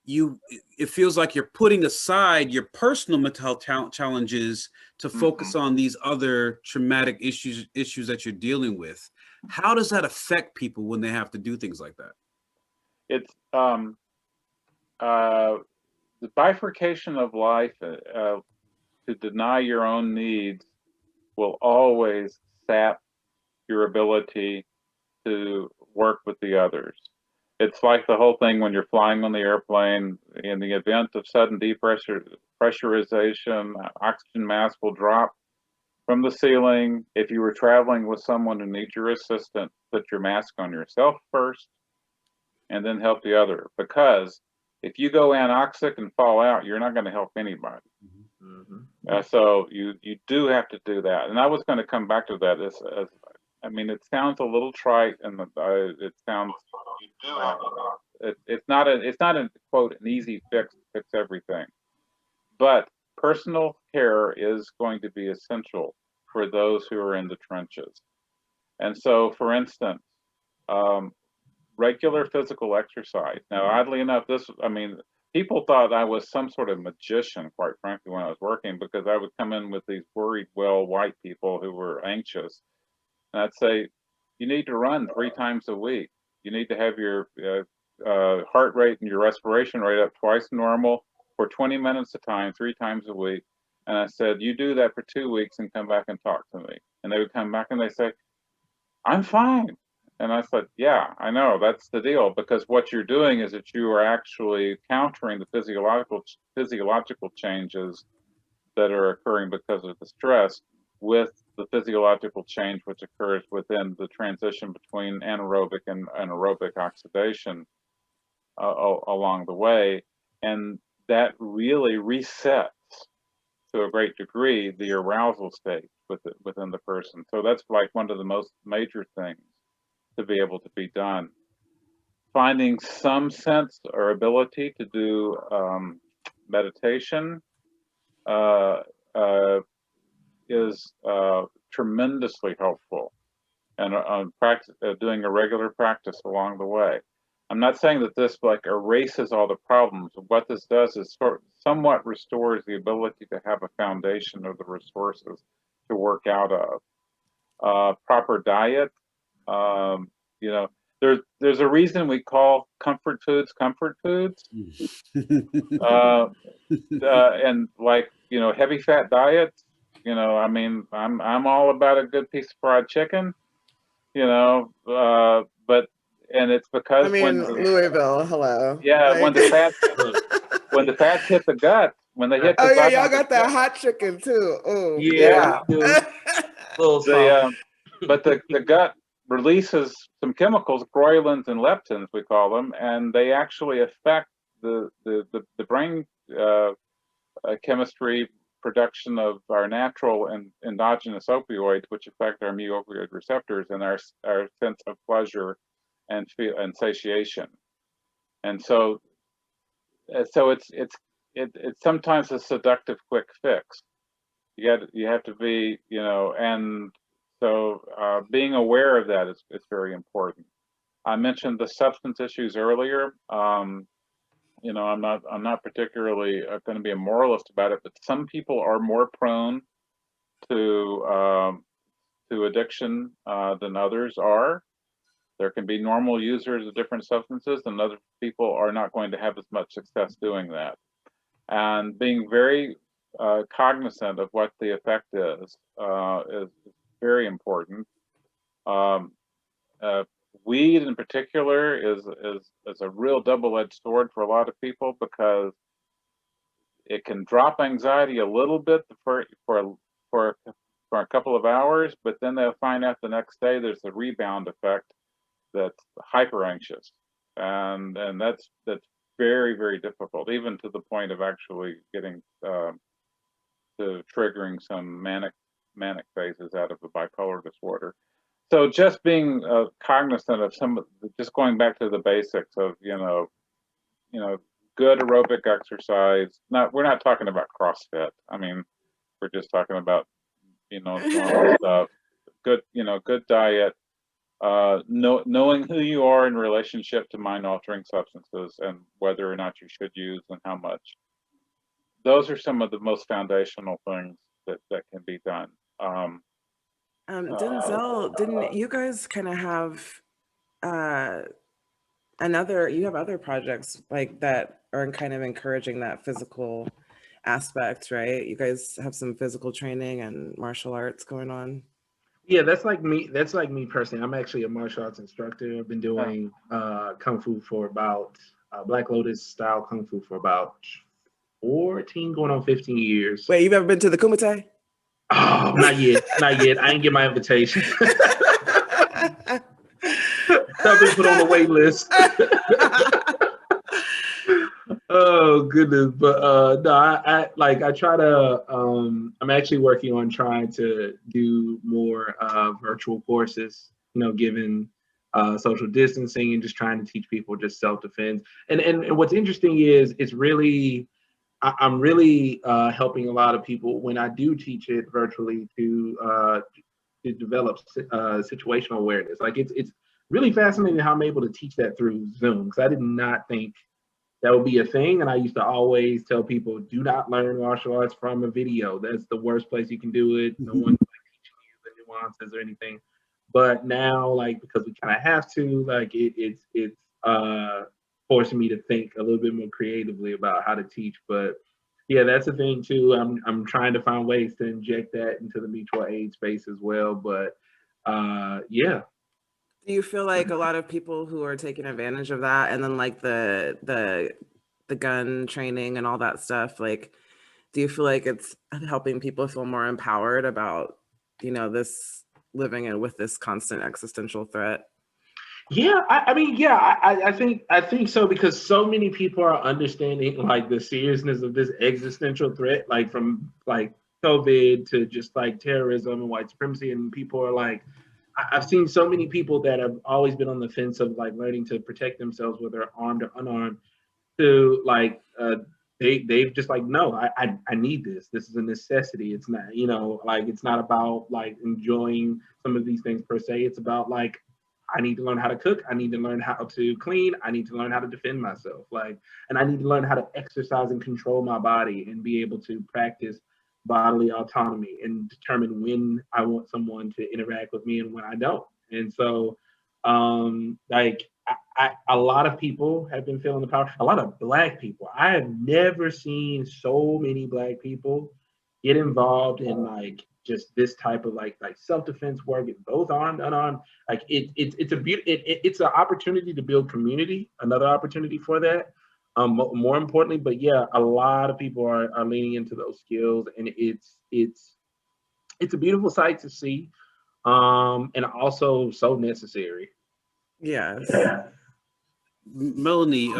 S2: it feels like you're putting aside your personal mental health challenges to focus on these other traumatic issues that you're dealing with. How does that affect people when they have to do things like that?
S4: It's the bifurcation of life to deny your own needs will always sap your ability to work with the others. It's like the whole thing when you're flying on the airplane. In the event of sudden depressurization, oxygen mask will drop from the ceiling. If you were traveling with someone who needs your assistance, put your mask on yourself first and then help the other. Because if you go anoxic and fall out, you're not going to help anybody. So you do have to do that. And I was going to come back to that. I mean, it sounds a little trite, and it sounds it's not a quote an easy fix everything, but personal care is going to be essential for those who are in the trenches. And so, for instance, regular physical exercise. Now, oddly enough, people thought I was some sort of magician, quite frankly, when I was working, because I would come in with these worried, white people who were anxious. And I'd say, you need to run 3 times a week. You need to have your heart rate and your respiration rate up twice normal for 20 minutes a time, 3 times a week. And I said, you do that for 2 weeks and come back and talk to me. And they would come back and they say, I'm fine. And I said, yeah, I know, that's the deal, because what you're doing is that you are actually countering the physiological changes that are occurring because of the stress with the physiological change which occurs within the transition between anaerobic and aerobic oxidation along the way. And that really resets, to a great degree, the arousal state within the person. So that's like one of the most major things to be able to be done. Finding some sense or ability to do meditation is tremendously helpful, and doing a regular practice along the way. I'm not saying that this erases all the problems. What this does is somewhat restores the ability to have a foundation of the resources to work out of. Proper diet. There's a reason we call comfort foods. And heavy fat diets. I'm all about a good piece of fried chicken. And it's because
S1: Louisville, hello.
S4: Yeah, when the fats hit the gut, when they hit the gut.
S1: Oh yeah, y'all got that hot chicken too. Oh
S5: yeah.
S4: But the gut releases some chemicals, ghrelins and leptins, we call them, and they actually affect the brain chemistry production of our natural and endogenous opioids, which affect our mu-opioid receptors and our sense of pleasure and satiation. And so it's sometimes a seductive quick fix. You have to be, you know, and so being aware of that is very important. I mentioned the substance issues earlier. You know, I'm not particularly going to be a moralist about it, but some people are more prone to addiction than others are. There can be normal users of different substances, and other people are not going to have as much success doing that. And being very cognizant of what the effect is very important. Weed in particular is a real double-edged sword for a lot of people, because it can drop anxiety a little bit for a couple of hours, but then they'll find out the next day there's a rebound effect that's hyper anxious, and that's very, very difficult, even to the point of actually getting to triggering some manic phases out of a bipolar disorder. So just being cognizant of just going back to the basics of, you know, good aerobic exercise. We're not talking about CrossFit. I mean, we're just talking about, you know, normal stuff. Good, you know, good diet. Knowing who you are in relationship to mind-altering substances and whether or not you should use and how much. Those are some of the most foundational things that can be done.
S1: Denzel, didn't you guys kind of have you have other projects like that are kind of encouraging that physical aspect, right? You guys have some physical training and martial arts going on.
S5: Yeah, that's like me. That's like me personally. I'm actually a martial arts instructor. I've been doing kung fu for about Black Lotus style kung fu for about 14, going on 15 years.
S1: Wait, you've ever been to the Kumite?
S5: Oh, not yet. Not yet. I didn't get my invitation. I've been put on the wait list. Oh goodness, but no, I try to. I'm actually working on trying to do more virtual courses. You know, given social distancing and just trying to teach people just self-defense. And what's interesting is it's really I'm really helping a lot of people when I do teach it virtually to develop situational awareness. Like it's really fascinating how I'm able to teach that through Zoom, because I did not think that would be a thing. And I used to always tell people, do not learn martial arts from a video. That's the worst place you can do it. No one's like teaching you the nuances or anything. But now, like, because we kind of have to, like, it's forcing me to think a little bit more creatively about how to teach. But yeah, that's the thing too. I'm trying to find ways to inject that into the mutual aid space as well. But yeah.
S1: Do you feel like a lot of people who are taking advantage of that, and then like the gun training and all that stuff, like, do you feel like it's helping people feel more empowered about, you know, this living in with this constant existential threat?
S5: Yeah, I mean, yeah, I think so, because so many people are understanding like the seriousness of this existential threat, like from like COVID to just like terrorism and white supremacy, and people are like, I've seen so many people that have always been on the fence of like learning to protect themselves, whether armed or unarmed, to like they've just like, no, I need this. This is a necessity. It's not, you know, like it's not about like enjoying some of these things per se. It's about like, I need to learn how to cook. I need to learn how to clean. I need to learn how to defend myself. Like, and I need to learn how to exercise and control my body and be able to practice bodily autonomy and determine when I want someone to interact with me and when I don't. And so, like, a lot of people have been feeling the power. A lot of Black people. I have never seen so many Black people get involved in like just this type of like self-defense work, both armed, unarmed. Like it's an opportunity to build community. Another opportunity for that. More importantly, but yeah, a lot of people are leaning into those skills, and it's a beautiful sight to see, and also so necessary.
S1: Yes.
S2: Melanie,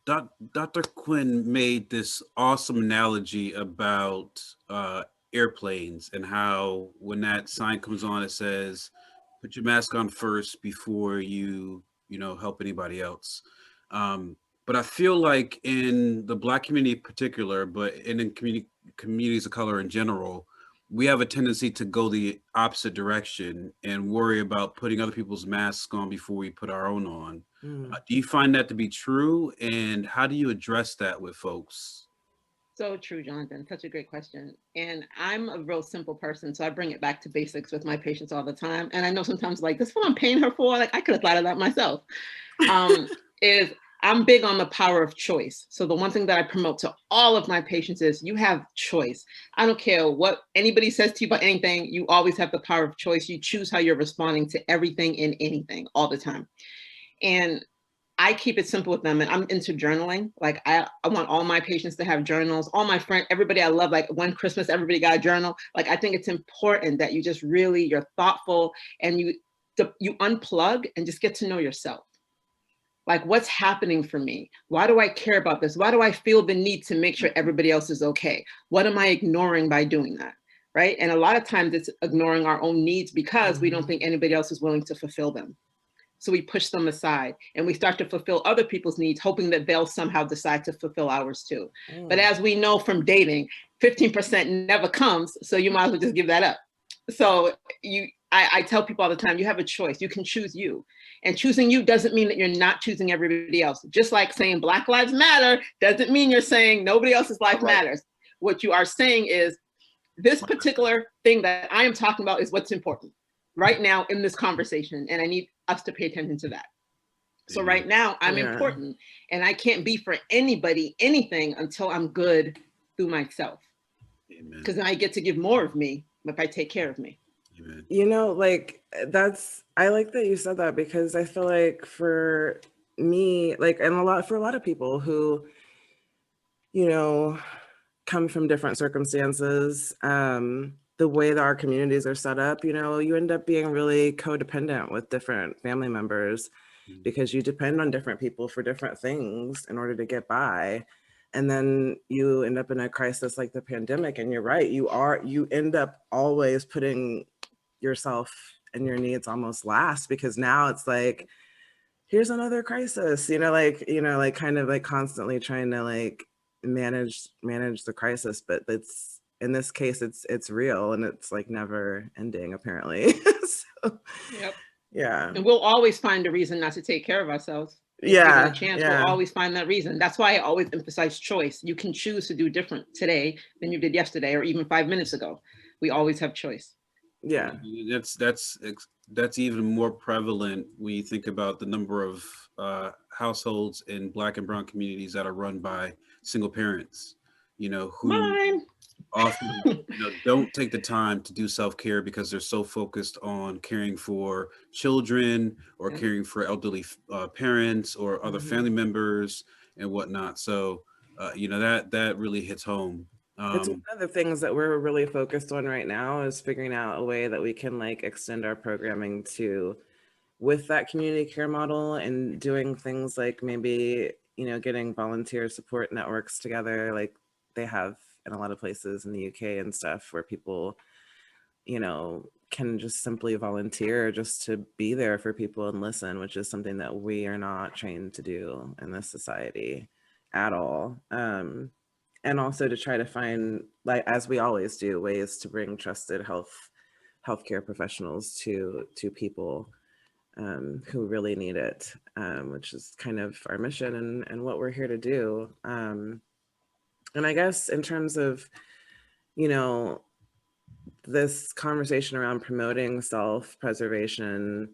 S2: Dr. Quinn made this awesome analogy about airplanes and how when that sign comes on, it says, put your mask on first before you help anybody else. But I feel like in the Black community in particular, but in communities of color in general, we have a tendency to go the opposite direction and worry about putting other people's masks on before we put our own on. Do you find that to be true? And how do you address that with folks?
S3: So true, Jonathan. Such a great question. And I'm a real simple person, so I bring it back to basics with my patients all the time. And I know sometimes like, this is what I'm paying her for. Like, I could have thought of that myself. Is I'm big on the power of choice. So the one thing that I promote to all of my patients is you have choice. I don't care what anybody says to you about anything. You always have the power of choice. You choose how you're responding to everything and anything all the time. And I keep it simple with them, and I'm into journaling. Like I want all my patients to have journals, all my friends, everybody I love, like one Christmas, everybody got a journal. Like, I think it's important that you just really, you're thoughtful and you unplug and just get to know yourself. Like, what's happening for me? Why do I care about this? Why do I feel the need to make sure everybody else is okay? What am I ignoring by doing that? Right? And a lot of times it's ignoring our own needs because we don't think anybody else is willing to fulfill them. So we push them aside and we start to fulfill other people's needs, hoping that they'll somehow decide to fulfill ours too. But as we know from dating, 15% never comes. So you might as well just give that up. So I tell people all the time, you have a choice. You can choose you. And choosing you doesn't mean that you're not choosing everybody else. Just like saying Black Lives Matter doesn't mean you're saying nobody else's life matters. What you are saying is this particular thing that I am talking about is what's important right now in this conversation. And I need us to pay attention to that. So right now I'm important and I can't be for anybody, anything until I'm good through myself. Because then I get to give more of me if I take care of me.
S1: You know, like I like that you said that, because I feel like for me, like, and for a lot of people who, you know, come from different circumstances, the way that our communities are set up, you know, you end up being really codependent with different family members because you depend on different people for different things in order to get by. And then you end up in a crisis like the pandemic, and you're right, you end up always putting yourself and your needs almost last, because now it's like, here's another crisis, like kind of like constantly trying to like manage the crisis, but it's, in this case, it's real and it's like never ending apparently. So,
S3: yep.
S1: Yeah.
S3: And we'll always find a reason not to take care of ourselves. If
S1: yeah.
S3: given a chance, we'll always find that reason. That's why I always emphasize choice. You can choose to do different today than you did yesterday or even 5 minutes ago. We always have choice.
S1: Yeah.
S2: That's even more prevalent when you think about the number of households in Black and Brown communities that are run by single parents, you know, who often don't take the time to do self-care because they're so focused on caring for children or caring for elderly parents or other family members and whatnot. So, that really hits home.
S1: It's one of the things that we're really focused on right now, is figuring out a way that we can like extend our programming to with that community care model, and doing things like maybe, getting volunteer support networks together, like they have in a lot of places in the UK and stuff, where people, can just simply volunteer just to be there for people and listen, which is something that we are not trained to do in this society at all. And also to try to find, like, as we always do, ways to bring trusted healthcare professionals to people who really need it, which is kind of our mission and what we're here to do. And I guess in terms of, this conversation around promoting self-preservation,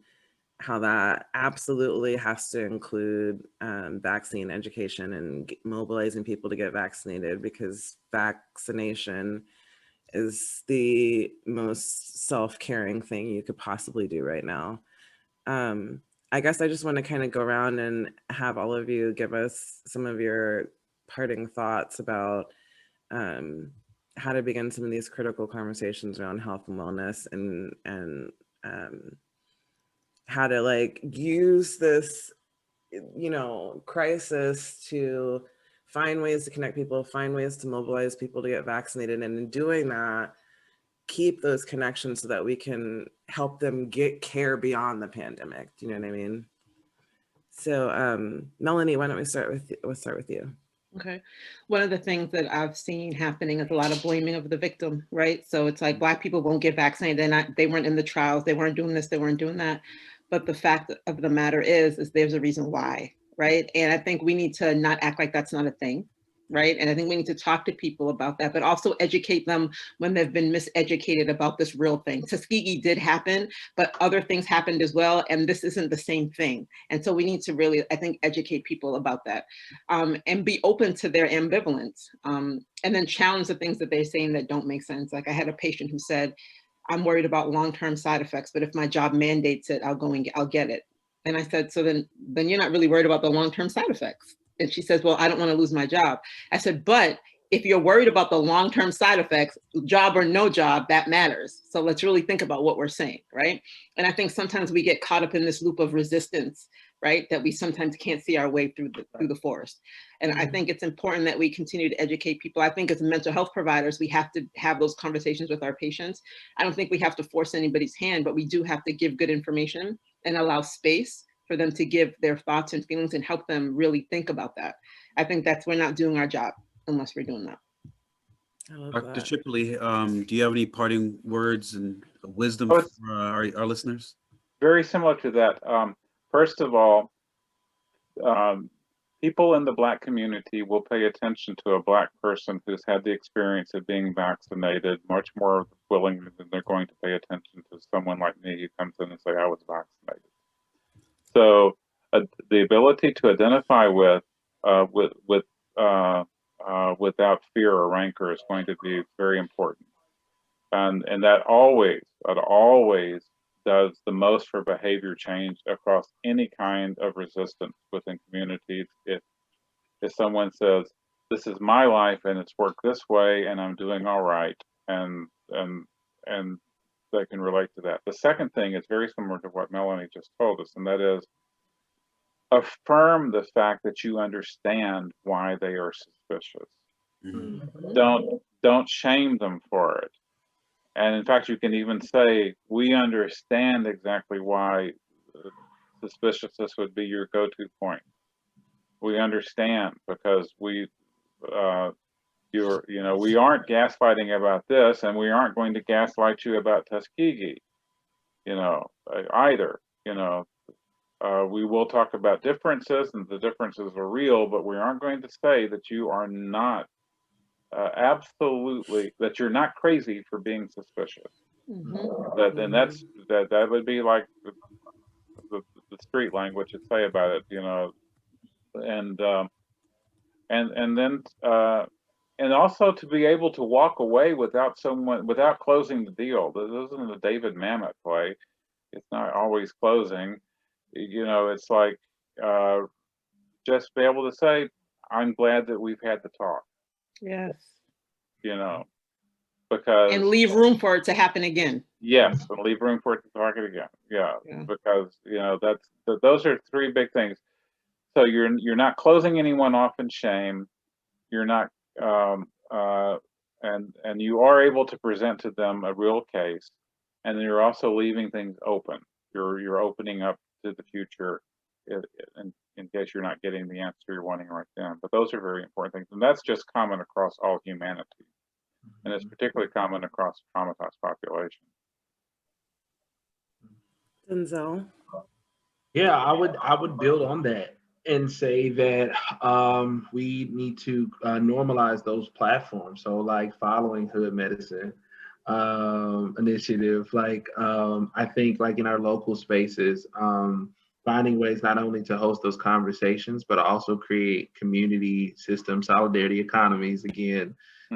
S1: how that absolutely has to include vaccine education and mobilizing people to get vaccinated, because vaccination is the most self-caring thing you could possibly do right now. I guess I just want to kind of go around and have all of you give us some of your parting thoughts about how to begin some of these critical conversations around health and wellness, and how to like use this, crisis to find ways to connect people, find ways to mobilize people to get vaccinated. And in doing that, keep those connections so that we can help them get care beyond the pandemic. Do you know what I mean? So Melanie, why don't we start with you?
S3: Okay. One of the things that I've seen happening is a lot of blaming of the victim, right? So it's like Black people won't get vaccinated. They weren't in the trials. They weren't doing this. They weren't doing that. But the fact of the matter is there's a reason why, right? And I think we need to not act like that's not a thing, right? And I think we need to talk to people about that, but also educate them when they've been miseducated about this real thing. Tuskegee did happen, but other things happened as well, and this isn't the same thing. And so we need to really, I think, educate people about that, and be open to their ambivalence, and then challenge the things that they're saying that don't make sense. Like I had a patient who said, I'm worried about long-term side effects, but if my job mandates it, I'll get it. And I said, so then you're not really worried about the long-term side effects. And she says, well, I don't want to lose my job. I said, but if you're worried about the long-term side effects, job or no job, that matters. So let's really think about what we're saying, right? And I think sometimes we get caught up in this loop of resistance, right? That we sometimes can't see our way through the forest. And I think it's important that we continue to educate people. I think as mental health providers, we have to have those conversations with our patients. I don't think we have to force anybody's hand, but we do have to give good information and allow space for them to give their thoughts and feelings and help them really think about that. I think we're not doing our job unless we're doing that.
S2: Dr. Chipley, do you have any parting words and wisdom for our listeners?
S4: Very similar to that. First of all, people in the Black community will pay attention to a Black person who's had the experience of being vaccinated much more willingly than they're going to pay attention to someone like me who comes in and say, I was vaccinated. So the ability to identify without fear or rancor is going to be very important, and that always does the most for behavior change across any kind of resistance within communities. If someone says, "This is my life and it's worked this way, and I'm doing all right," and they can relate to that. The second thing is very similar to what Melanie just told us, and that is affirm the fact that you understand why they are suspicious.
S2: Mm-hmm.
S4: Don't shame them for it. And in fact, you can even say, we understand exactly why suspiciousness would be your go-to point. We understand because we aren't gaslighting about this, and we aren't going to gaslight you about Tuskegee, either. We will talk about differences, and the differences are real, but we aren't going to say that you are not that you're not crazy for being suspicious.
S3: Mm-hmm.
S4: That would be like the street language would say about it, and also to be able to walk away without closing the deal. This isn't a David Mamet play. It's not always closing. It's like just be able to say, I'm glad that we've had the talk.
S3: Yes.
S4: Because
S3: and leave room for it to happen again.
S4: Yes, and leave room for it to talk it again. Yeah. Because those are three big things. So you're not closing anyone off in shame. You're not and you are able to present to them a real case, and then you're also leaving things open. You're opening up to the future in case you're not getting the answer you're wanting right then. But those are very important things, and that's just common across all humanity, and it's particularly common across traumatized population.
S1: Denzel.
S5: Yeah, I would build on that and say that we need to normalize those platforms. So like following Hood Medicine initiative, like I think like in our local spaces, finding ways not only to host those conversations, but also create community systems, solidarity economies, again,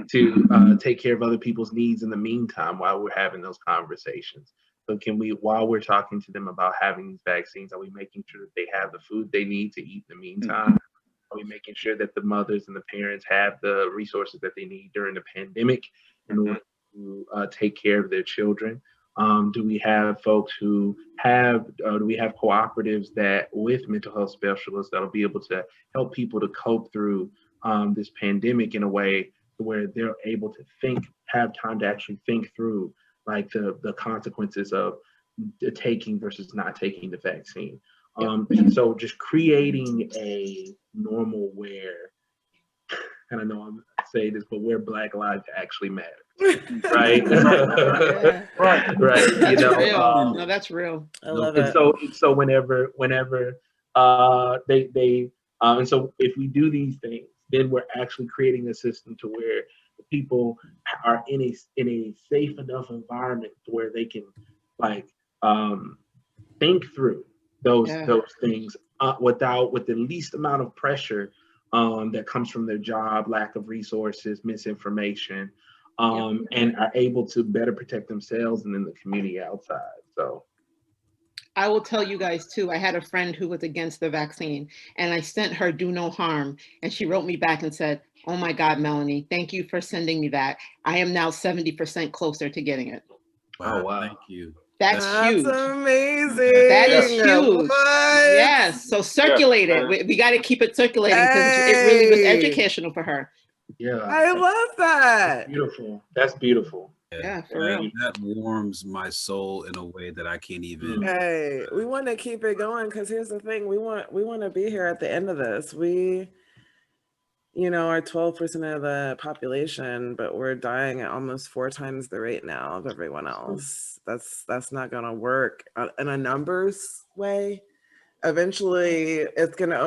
S5: to take care of other people's needs in the meantime while we're having those conversations. So can we, while we're talking to them about having these vaccines, are we making sure that they have the food they need to eat in the meantime? Are we making sure that the mothers and the parents have the resources that they need during the pandemic in order to take care of their children? Do we have folks who do we have cooperatives that with mental health specialists that'll be able to help people to cope through this pandemic in a way where they're able to have time to actually think through like the consequences of taking versus not taking the vaccine. And so just creating a normal where, and I know I'm saying this, but where Black lives actually matter. Right.
S3: Yeah.
S4: Right.
S5: Right. You
S3: That's
S5: know,
S3: real. No, that's real.
S1: I love
S5: and
S1: it.
S5: so whenever they and so if we do these things, then we're actually creating a system to where the people are in a safe enough environment to where they can like think through those things with the least amount of pressure that comes from their job, lack of resources, misinformation, and are able to better protect themselves and then the community outside. So
S3: I will tell you guys too, I had a friend who was against the vaccine and I sent her do no harm. And she wrote me back and said, oh my God, Melanie, thank you for sending me that. I am now 70% closer to getting it.
S2: Wow,
S5: oh wow.
S2: thank you.
S3: That's huge.
S1: Amazing.
S3: That is huge.
S1: What?
S3: Yes. So circulate it. We got to keep it circulating because it really was educational for her.
S5: Yeah.
S1: I love that.
S5: Beautiful. That's beautiful.
S3: Yeah, for real.
S2: That warms my soul in a way that I can't even.
S1: Hey, we want to keep it going because here's the thing: we want to be here at the end of this. We, are 12% of the population, but we're dying at almost 4 times the rate now of everyone else. That's not gonna work in a numbers way. Eventually, it's gonna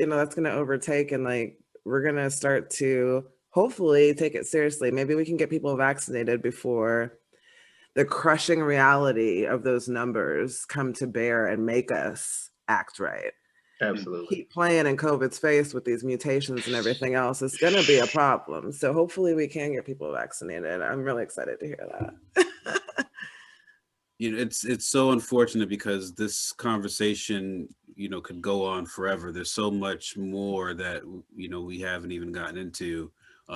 S1: that's gonna overtake, and like we're gonna start to hopefully take it seriously. Maybe we can get people vaccinated before the crushing reality of those numbers come to bear and make us act right.
S5: Absolutely.
S1: Keep playing in COVID's face with these mutations and everything else. It's going to be a problem. So hopefully we can get people vaccinated. I'm really excited to hear that.
S2: It's so unfortunate because this conversation, could go on forever. There's so much more that, we haven't even gotten into,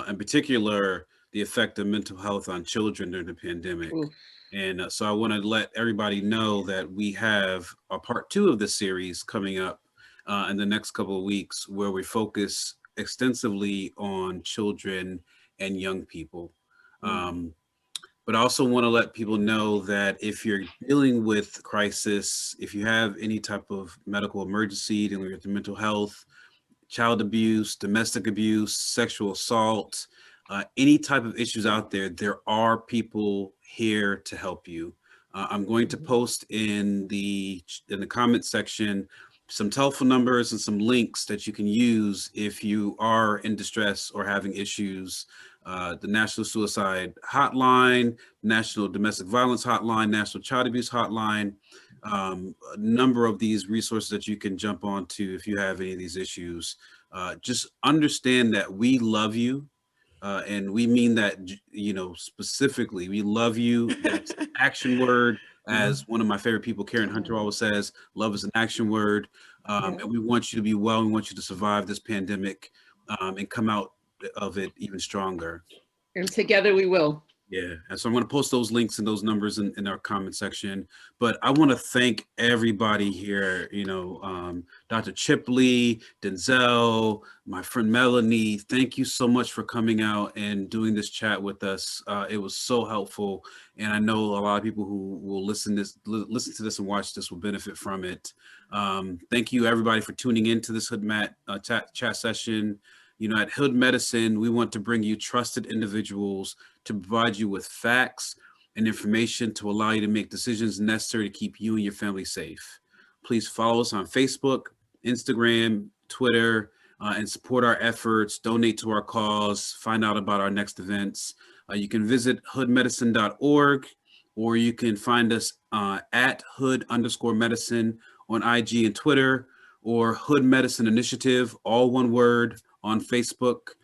S2: in particular, the effect of mental health on children during the pandemic.
S3: Oof.
S2: And so I want to let everybody know that we have a part 2 of this series coming up in the next couple of weeks, where we focus extensively on children and young people. But I also want to let people know that if you're dealing with crisis, if you have any type of medical emergency dealing with mental health, child abuse, domestic abuse, sexual assault, any type of issues out there, there are people here to help you. I'm going to post in the comment section some telephone numbers and some links that you can use if you are in distress or having issues. The National Suicide Hotline, National Domestic Violence Hotline, National Child Abuse Hotline, a number of these resources that you can jump onto if you have any of these issues. Just understand that we love you. And we mean that, specifically, we love you. That's an action word. As one of my favorite people, Karen Hunter, always says, love is an action word. And we want you to be well. We want you to survive this pandemic and come out of it even stronger.
S3: And together we will.
S2: Yeah, and so I'm going to post those links and those numbers in our comment section. But I want to thank everybody here, Dr. Chipley, Denzel, my friend Melanie. Thank you so much for coming out and doing this chat with us. It was so helpful. And I know a lot of people who will listen to this and watch this will benefit from it. Thank you, everybody, for tuning into this HoodMat chat session. At Hood Medicine, we want to bring you trusted individuals to provide you with facts and information to allow you to make decisions necessary to keep you and your family safe. Please follow us on Facebook, Instagram, Twitter, and support our efforts, donate to our cause, find out about our next events. You can visit hoodmedicine.org, or you can find us at hood_medicine on IG and Twitter, or Hood Medicine Initiative, all one word, on Facebook.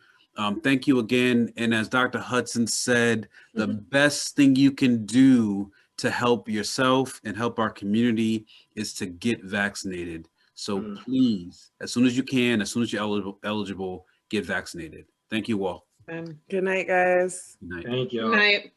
S2: Thank you again. And as Dr. Hudson said, the best thing you can do to help yourself and help our community is to get vaccinated. So please, as soon as you can, as soon as you're eligible, get vaccinated. Thank you all.
S1: Good night, guys.
S2: Good night.
S5: Thank you.
S3: Good night.